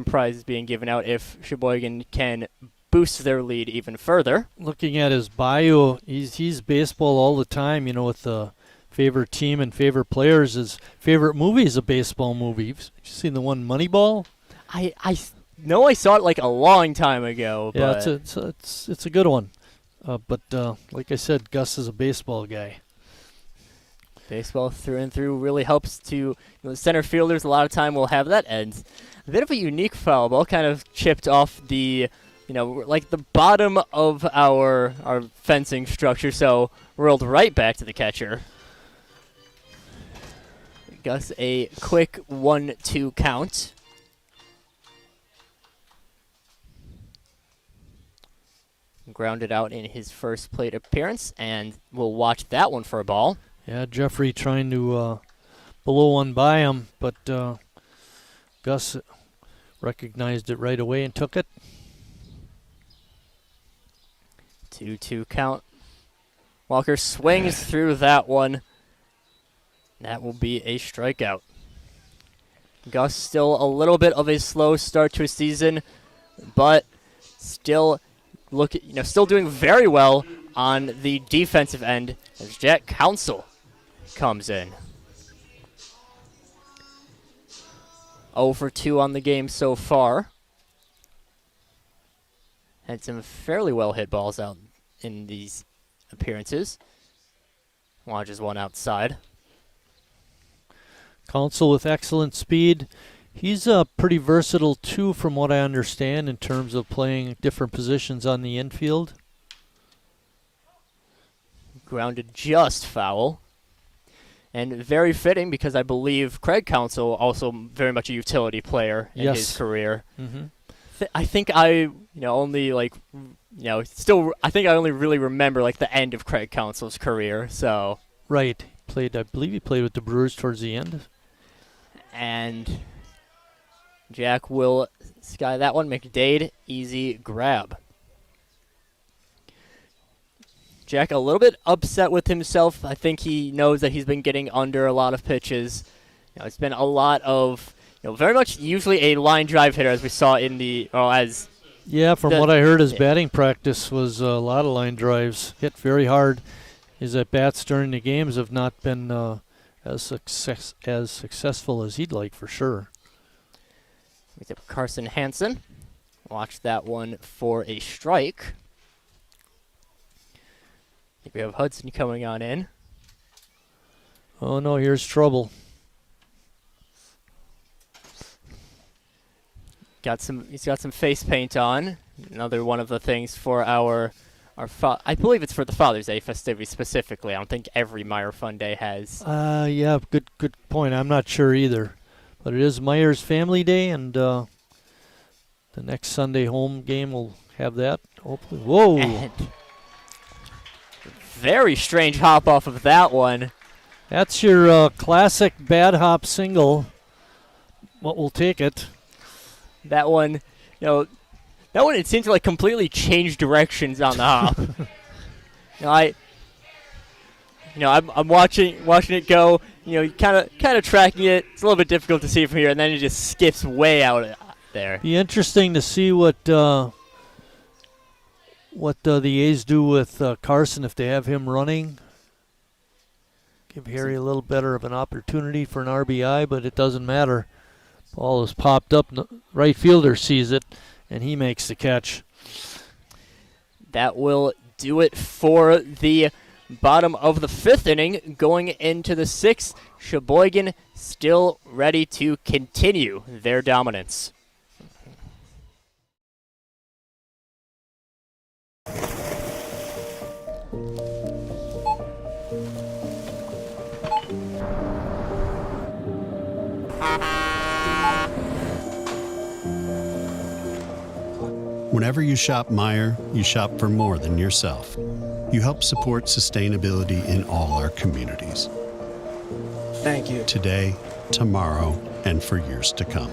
prizes being given out if Sheboygan can boost their lead even further. Looking at his bio, he's baseball all the time, you know, with the favorite team and favorite players. His favorite movie is a baseball movie. You've seen the one Moneyball? I know I saw it like a long time ago. Yeah, but it's a good one. But like I said, Gus is a baseball guy. Baseball through and through really helps to, the center fielders a lot of time will have that, and a bit of a unique foul ball kind of chipped off the, like the bottom of our fencing structure, so rolled right back to the catcher. Gus a quick 1-2 count. Grounded out in his first plate appearance, and we'll watch that one for a ball. Yeah, Jeffrey trying to blow one by him, but Gus recognized it right away and took it. 2-2 count. Walker swings through that one. That will be a strikeout. Gus still a little bit of a slow start to his season, but still still doing very well on the defensive end as Jack Council comes in. 0 for 2 on the game so far. Had some fairly well hit balls out in these appearances. Launches one outside. Council with excellent speed. He's pretty versatile too, from what I understand, in terms of playing different positions on the infield. Grounded just foul. And very fitting because I believe Craig Council also very much a utility player in his career. Mm-hmm. I think I only I think I only really remember like the end of Craig Council's career. So right, I believe he played with the Brewers towards the end. And Jack will sky that one. McDade, easy grab. Jack a little bit upset with himself. I think he knows that he's been getting under a lot of pitches. It's been a lot of, very much usually a line drive hitter, as we saw in the, Yeah, from what I heard, his batting practice was a lot of line drives, hit very hard. His at-bats during the games have not been as successful as he'd like, for sure. We have Carson Hansen. Watch that one for a strike. I think we have Hudson coming on in. Oh no, here's trouble. He's got some face paint on. Another one of the things for I believe it's for the Father's Day festivity specifically. I don't think every Meijer Fun Day has. Yeah, good point. I'm not sure either. But it is Myers Family Day, and the next Sunday home game will have that, hopefully. Whoa! And very strange hop off of that one. That's your classic bad hop single. But we'll take it. That one, it seems to like completely change directions on the hop. I'm watching it go. Kind of tracking it. It's a little bit difficult to see from here, and then it just skips way out there. Be interesting to see what the A's do with Carson if they have him running. Give Harry a little better of an opportunity for an RBI, but it doesn't matter. Ball is popped up. Right fielder sees it, and he makes the catch. That will do it for the bottom of the 5th inning. Going into the 6th, Sheboygan still ready to continue their dominance. Whenever you shop Meijer, you shop for more than yourself. You help support sustainability in all our communities. Thank you. Today, tomorrow, and for years to come.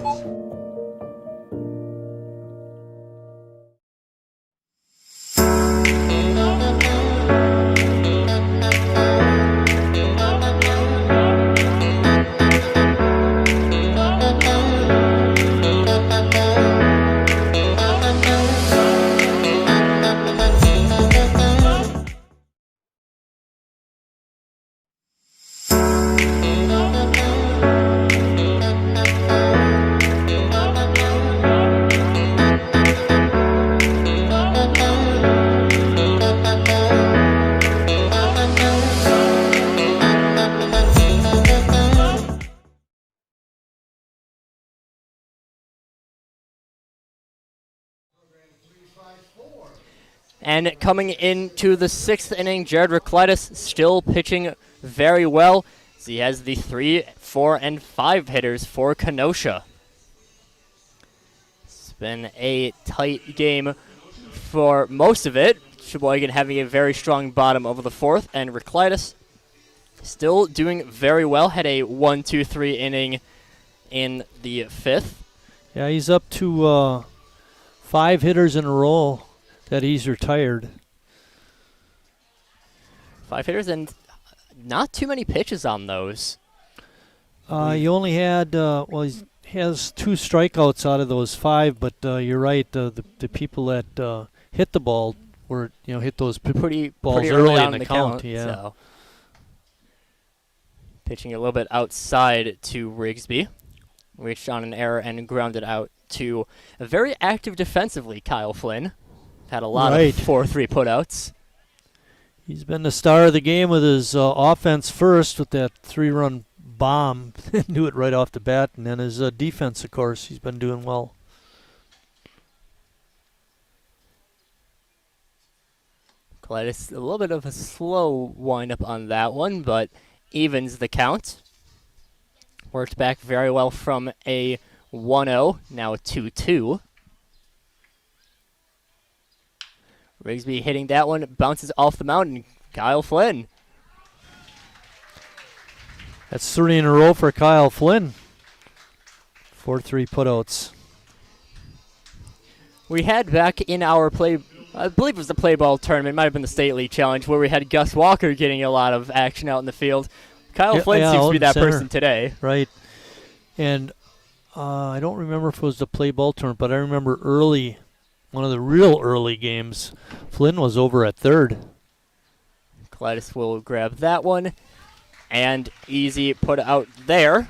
And coming into the 6th inning, Jared Reclitus still pitching very well, as he has the 3, 4, and 5 hitters for Kenosha. It's been a tight game for most of it. Sheboygan having a very strong bottom of the 4th, and Reclitus still doing very well. Had a 1-2-3 inning in the 5th. Yeah, he's up to 5 hitters in a row that he's retired. 5 hitters and not too many pitches on those. He only had, he has 2 strikeouts out of those 5, but you're right, the people that hit the ball were, hit those pretty balls early in on the count. Yeah. So. Pitching a little bit outside to Rigsby. Reached on an error and grounded out to a very active defensively, Kyle Flynn. Had a lot of 4-3 putouts. He's been the star of the game with his offense first with that 3-run bomb. Knew it right off the bat. And then his defense, of course, he's been doing well. Colitis, a little bit of a slow windup on that one, but evens the count. Worked back very well from a 1-0, now a 2-2. Rigsby hitting that one, bounces off the mound. Kyle Flynn. That's 3 in a row for Kyle Flynn. 4-3 putouts. We had back in our I believe it was the play ball tournament, it might have been the State League Challenge, where we had Gus Walker getting a lot of action out in the field. Kyle Flynn seems to be that person today. Right. And I don't remember if it was the play ball tournament, but I remember early, one of the real early games, Flynn was over at third. Colitis will grab that one. And easy put out there.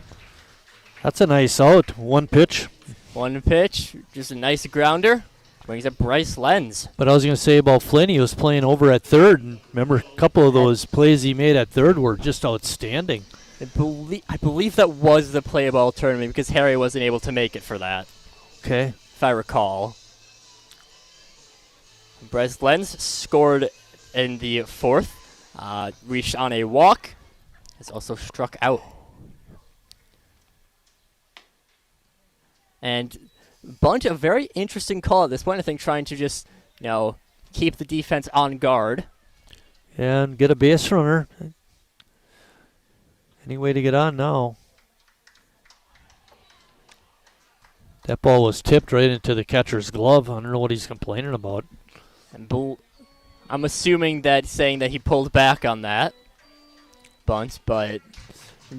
That's a nice out. One pitch. One pitch. Just a nice grounder. Brings up Bryce Lenz. But I was going to say about Flynn, he was playing over at third. And remember, a couple of those plays he made at third were just outstanding. I believe that was the play ball tournament because Harry wasn't able to make it for that. Okay. If I recall. Bryce Lenz scored in the 4th. Reached on a walk. Has also struck out. And bunch of very interesting call at this point. I think trying to just, keep the defense on guard. And get a base runner. Any way to get on now? That ball was tipped right into the catcher's glove. I don't know what he's complaining about. And I'm assuming that saying that he pulled back on that bunt, but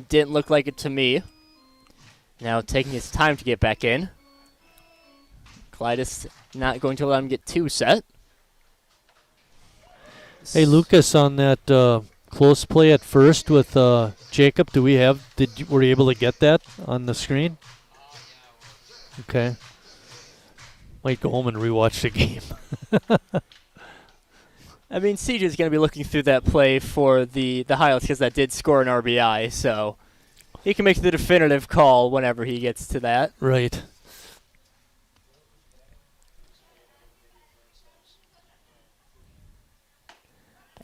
didn't look like it to me. Now taking his time to get back in. Clytus not going to let him get too set. Hey, Lucas, on that close play at first with Jacob, were you able to get that on the screen? Okay. Might go home and rewatch the game. I mean, CJ is going to be looking through that play for the highlights because that did score an RBI, so he can make the definitive call whenever he gets to that. Right.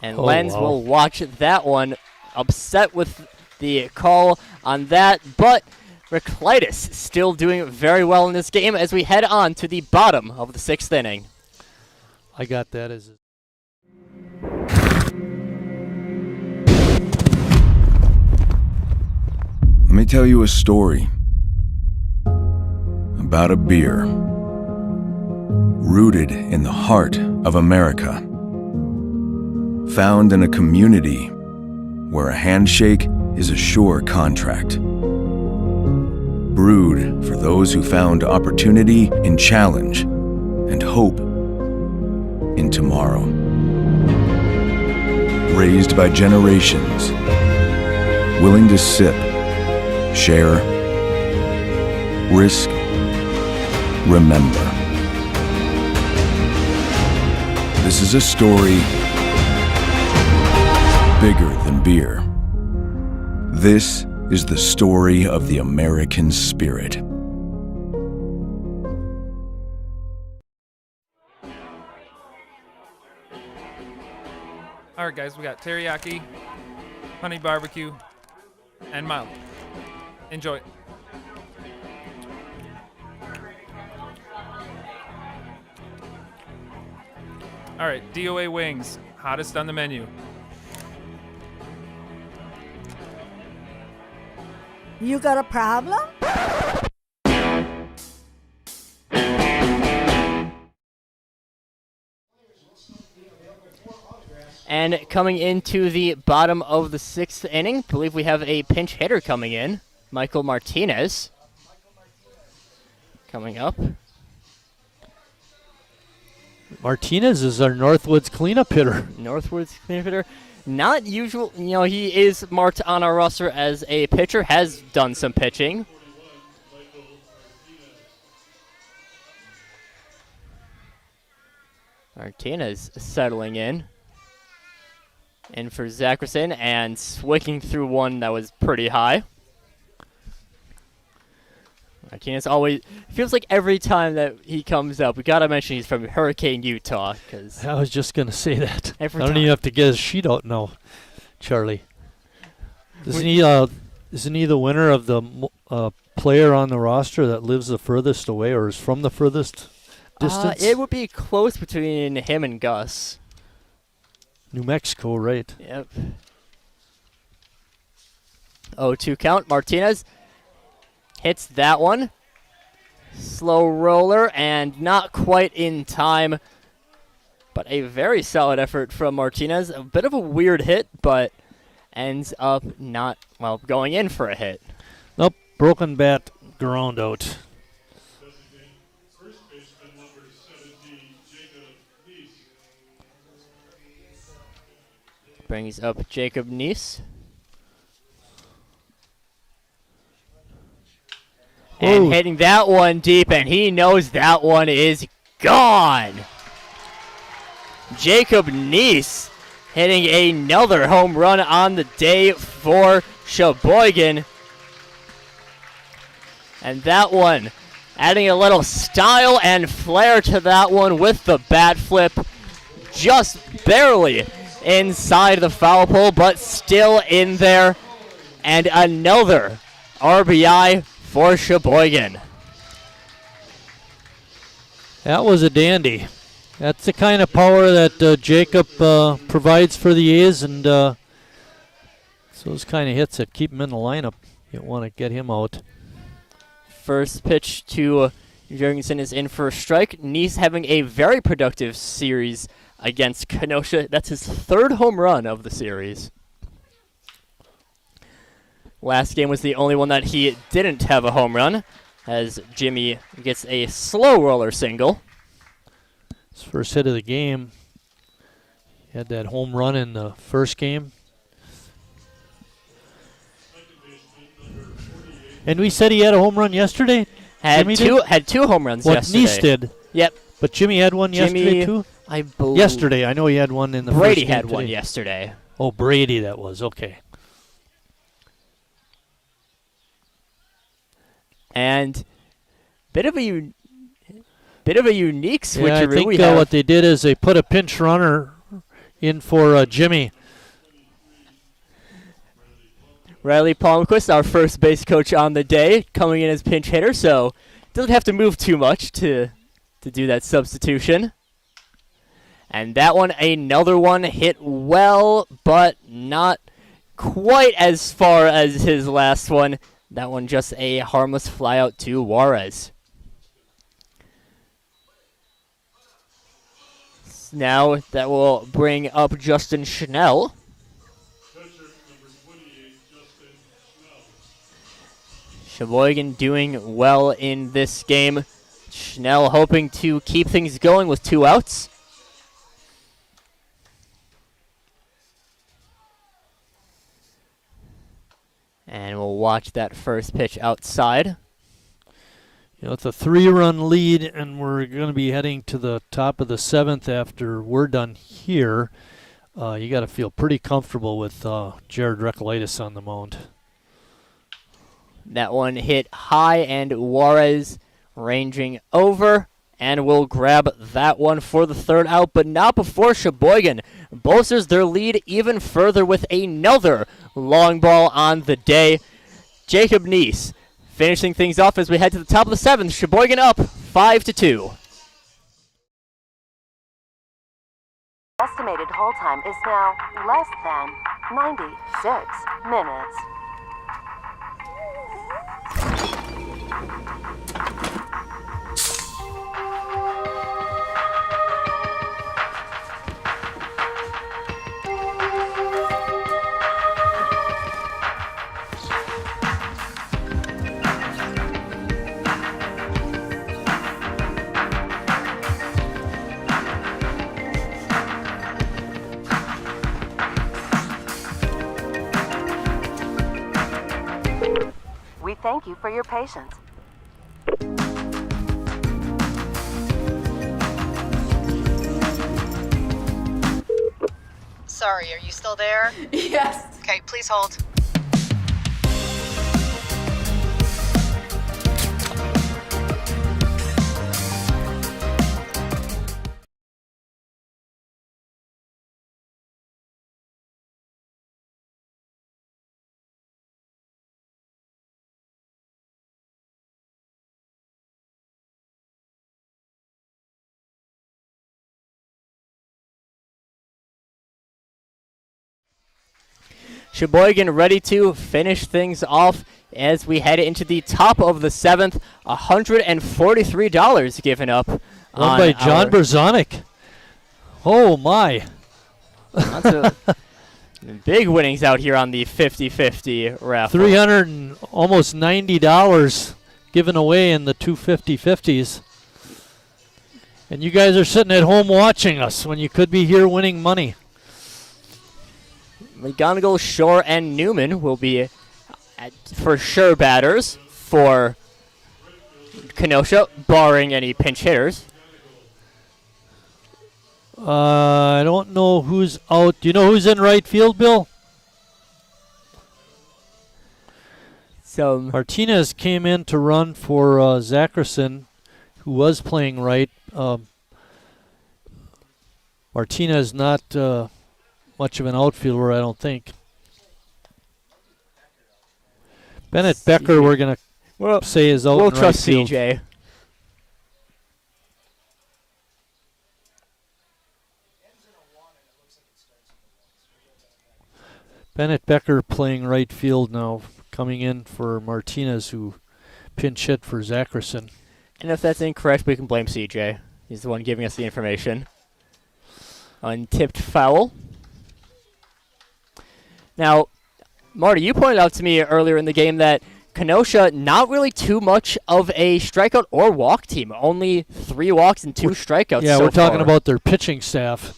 And Lenz will watch that one, upset with the call on that, but Reclitus still doing very well in this game as we head on to the bottom of the 6th inning. I got that as Let me tell you a story about a beer rooted in the heart of America, found in a community where a handshake is a sure contract, brewed for those who found opportunity in challenge and hope in tomorrow, raised by generations, willing to sip, share, risk, remember. This is a story bigger than beer. This is the story of the American spirit. All right, guys, we got teriyaki, honey barbecue, and mild. Enjoy. All right, DOA wings, hottest on the menu. You got a problem? And coming into the bottom of the 6th inning, I believe we have a pinch hitter coming in, Michael Martinez. Coming up. Martinez is our Northwoods cleanup hitter. Northwoods cleanup hitter. Not usual, he is marked on our roster as a pitcher, has done some pitching. Martinez settling in. In for Zackerson and swicking through one that was pretty high. Martinez always feels like every time that he comes up, we gotta mention he's from Hurricane, Utah. Cause I was just gonna say that. I every don't time. even have to get his sheet out now, Charlie. Isn't he the winner of the player on the roster that lives the furthest away or is from the furthest distance? It would be close between him and Gus. New Mexico, right? Yep. 0-2 count. Martinez hits that one. Slow roller and not quite in time. But a very solid effort from Martinez. A bit of a weird hit, but ends up going in for a hit. Nope. Broken bat, ground out. Brings up Jacob Neese. And hitting that one deep, and he knows that one is gone. Jacob Neese hitting another home run on the day for Sheboygan. And that one, adding a little style and flair to that one with the bat flip. Just barely inside the foul pole, but still in there. And another RBI for Sheboygan. That was a dandy. That's the kind of power that Jacob provides for the A's, and so those kind of hits that keep him in the lineup. You want to get him out. First pitch to Jurgensen is in for a strike. Nice having a very productive series against Kenosha. That's his 3rd home run of the series. Last game was the only one that he didn't have a home run, as Jimmy gets a slow roller single. His first hit of the game. He had that home run in the first game. And we said he had a home run yesterday? Had Jimmy two home runs what yesterday. Nice did. Yep. But Jimmy had one yesterday too? I believe. Yesterday. I know he had one in the Brady first game had one today. yesterday. Oh, Brady that was. Okay. And bit of a unique switcheroo. Yeah, I think what they did is they put a pinch runner in for Jimmy. Riley Palmquist, our first base coach on the day, coming in as pinch hitter, so doesn't have to move too much to do that substitution. And that one, another one, hit well, but not quite as far as his last one. That one just a harmless flyout to Juarez. Now that will bring up Justin Schnell. Sheboygan doing well in this game. Schnell hoping to keep things going with 2 outs. And we'll watch that first pitch outside. You know, it's a 3-run lead, and we're going to be heading to the top of the 7th after we're done here. You got to feel pretty comfortable with Jared Recolaitis on the mound. That one hit high, and Juarez ranging over, and will grab that one for the 3rd out, but not before Sheboygan bolsters their lead even further with another long ball on the day. Jacob Nice finishing things off as we head to the top of the 7th. Sheboygan up 5-2. Estimated hold time is now less than 96 minutes. We thank you for your patience. Sorry, are you still there? Yes. Okay, please hold. Sheboygan ready to finish things off as we head into the top of the 7th. $143 given up. Won by John Berzonic. Oh, my. Big winnings out here on the 50-50 raffle. $300 and almost $90 given away in the 250-50s. And you guys are sitting at home watching us when you could be here winning money. McGonigal, Shore, and Newman will be for sure batters for Kenosha, barring any pinch hitters. I don't know who's out. Do you know who's in right field, Bill? Martinez came in to run for Zackerson, who was playing right. Martinez not much of an outfielder, I don't think. Bennett Becker, we're going to say is out in right field. We'll trust CJ. Bennett Becker playing right field now, coming in for Martinez, who pinch hit for Zackerson. And if that's incorrect, we can blame CJ. He's the one giving us the information. Untipped foul. Now, Marty, you pointed out to me earlier in the game that Kenosha, not really too much of a strikeout or walk team. Only 3 walks and 2 strikeouts Yeah, so we're talking far. about their pitching staff.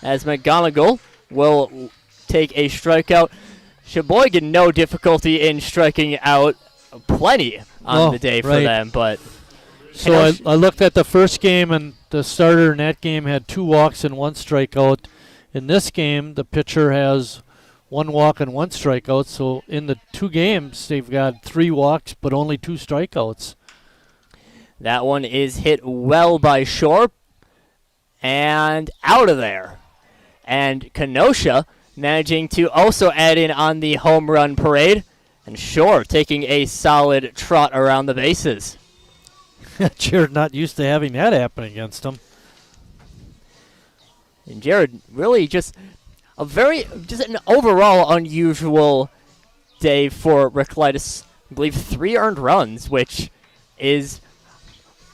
As McGonigal will take a strikeout. Sheboygan, no difficulty in striking out plenty on the day for them, but so I looked at the first game, and the starter in that game had 2 walks and 1 strikeout. In this game, the pitcher has 1 walk and 1 strikeout. So in the 2 games, they've got 3 walks but only 2 strikeouts. that one is hit well by Shore and out of there. And Kenosha managing to also add in on the home run parade. And Shore taking a solid trot around the bases. Jared not used to having that happen against him. And Jared really just an overall unusual day for Reclitus. I believe 3 earned runs, which is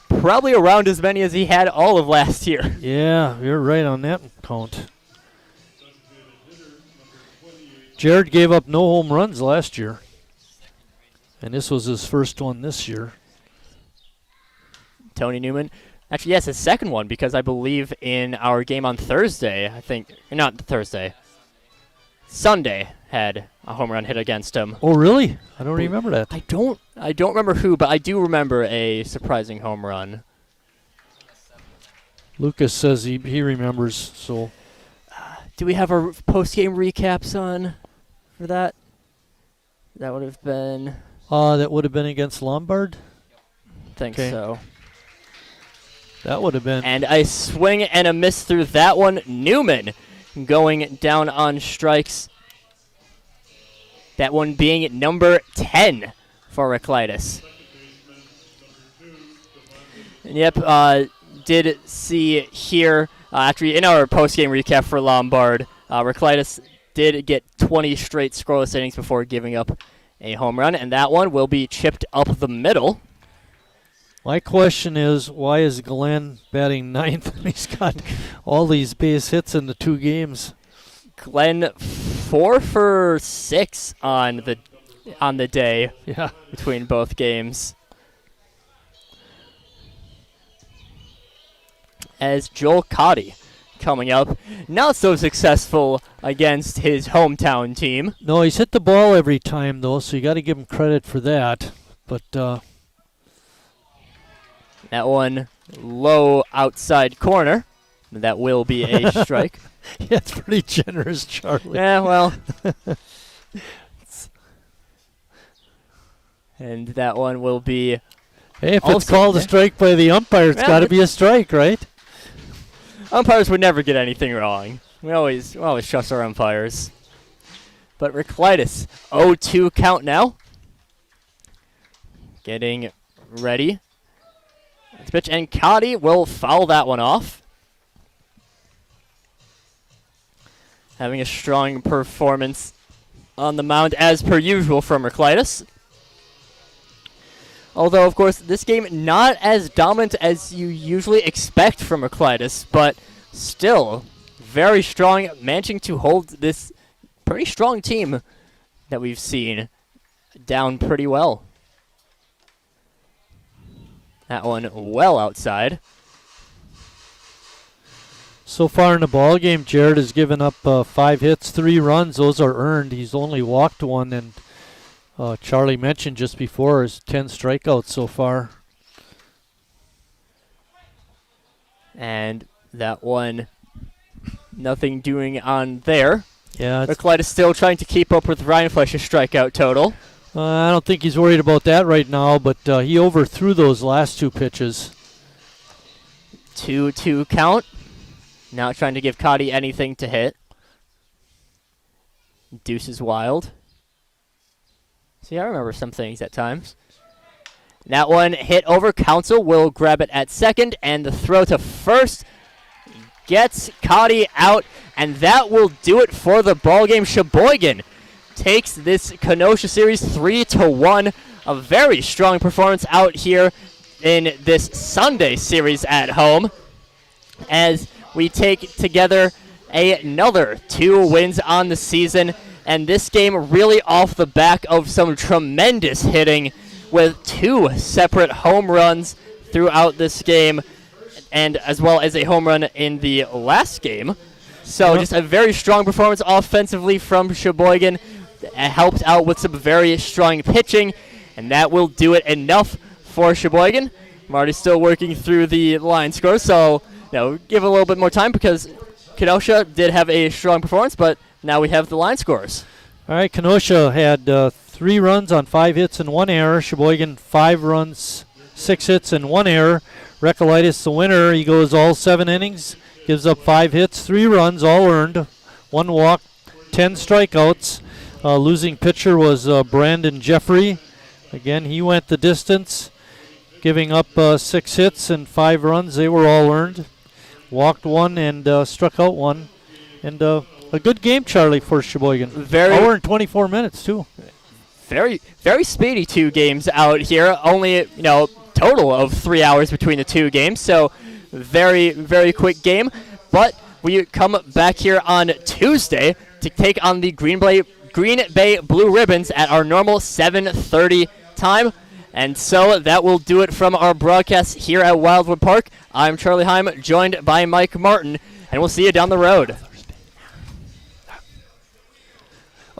probably around as many as he had all of last year. Yeah, you're right on that count. Jared gave up no home runs last year. And this was his first one this year. Tony Newman. Actually, yes, his second one, because I believe in our game on Thursday, Sunday had a home run hit against him. Oh, really? I don't remember that. I don't remember who, but I do remember a surprising home run. Lucas says he remembers, so. Do we have our post-game recaps on for that? That would have been... that would have been against Lombard? I think so. That would have been. And a swing and a miss through that one. Newman going down on strikes. That one being number 10 for Reclitus. And yep, did see here, actually in our post-game recap for Lombard, Reclitus did get 20 straight scoreless innings before giving up a home run, and that one will be chipped up the middle. My question is, why is Glenn batting 9th? He's got all these base hits in the 2 games. Glenn 4 for 6 on the day. Yeah. Between both games. As Joel Cotty coming up, not so successful against his hometown team. No, he's hit the ball every time though, so you got to give him credit for that. But that one low outside corner. That will be a strike. Yeah, it's pretty generous, Charlie. Yeah, well. And that one will be... Hey, if it's called a strike by the umpire, it's got to be a strike, right? Umpires would never get anything wrong. We always trust our umpires. But Reclitus, 0-2 count now. Getting ready. Let's pitch, and Cotty will foul that one off. Having a strong performance on the mound as per usual from Reclitus. Although, of course, this game not as dominant as you usually expect from Reclitus, but still very strong, managing to hold this pretty strong team that we've seen down pretty well. That one well outside. So far in the ball game, Jared has given up 5 hits, 3 runs. Those are earned. He's only walked 1, and Charlie mentioned just before is 10 strikeouts so far. And that one, nothing doing on there. Yeah, Reclitus is still trying to keep up with Ryan Fleisch's strikeout total. I don't think he's worried about that right now, but he overthrew those last 2 pitches. 2-2 count. Not trying to give Cotty anything to hit. Deuce is wild. See, I remember some things at times. That one hit over. Council will grab it at second, and the throw to first gets Cotty out, and that will do it for the ball game. Sheboygan takes this Kenosha series 3-1. A very strong performance out here in this Sunday series at home, as we take together another 2 wins on the season. And this game really off the back of some tremendous hitting with 2 separate home runs throughout this game, and as well as a home run in the last game. So just a very strong performance offensively from Sheboygan, helped out with some very strong pitching, and that will do it enough for Sheboygan. Marty's still working through the line score, so give a little bit more time because Kenosha did have a strong performance, but now we have the line scores. All right, Kenosha had 3 runs on 5 hits and 1 error. Sheboygan 5 runs, 6 hits and 1 error. Recolytis, the winner, he goes all 7 innings, gives up 5 hits, 3 runs, all earned, 1 walk, 10 strikeouts. Losing pitcher was Brandon Jeffrey. Again, he went the distance, giving up 6 hits and 5 runs. They were all earned. Walked 1 and struck out 1. And a good game, Charlie, for Sheboygan. Hour and 24 minutes, too. Very, very speedy 2 games out here. Only, total of 3 hours between the 2 games. So very, very quick game. But we come back here on Tuesday to take on the Green Bay Blue Ribbons at our normal 7:30 time. And so that will do it from our broadcast here at Wildwood Park. I'm Charlie Heim, joined by Mike Martin, and we'll see you down the road.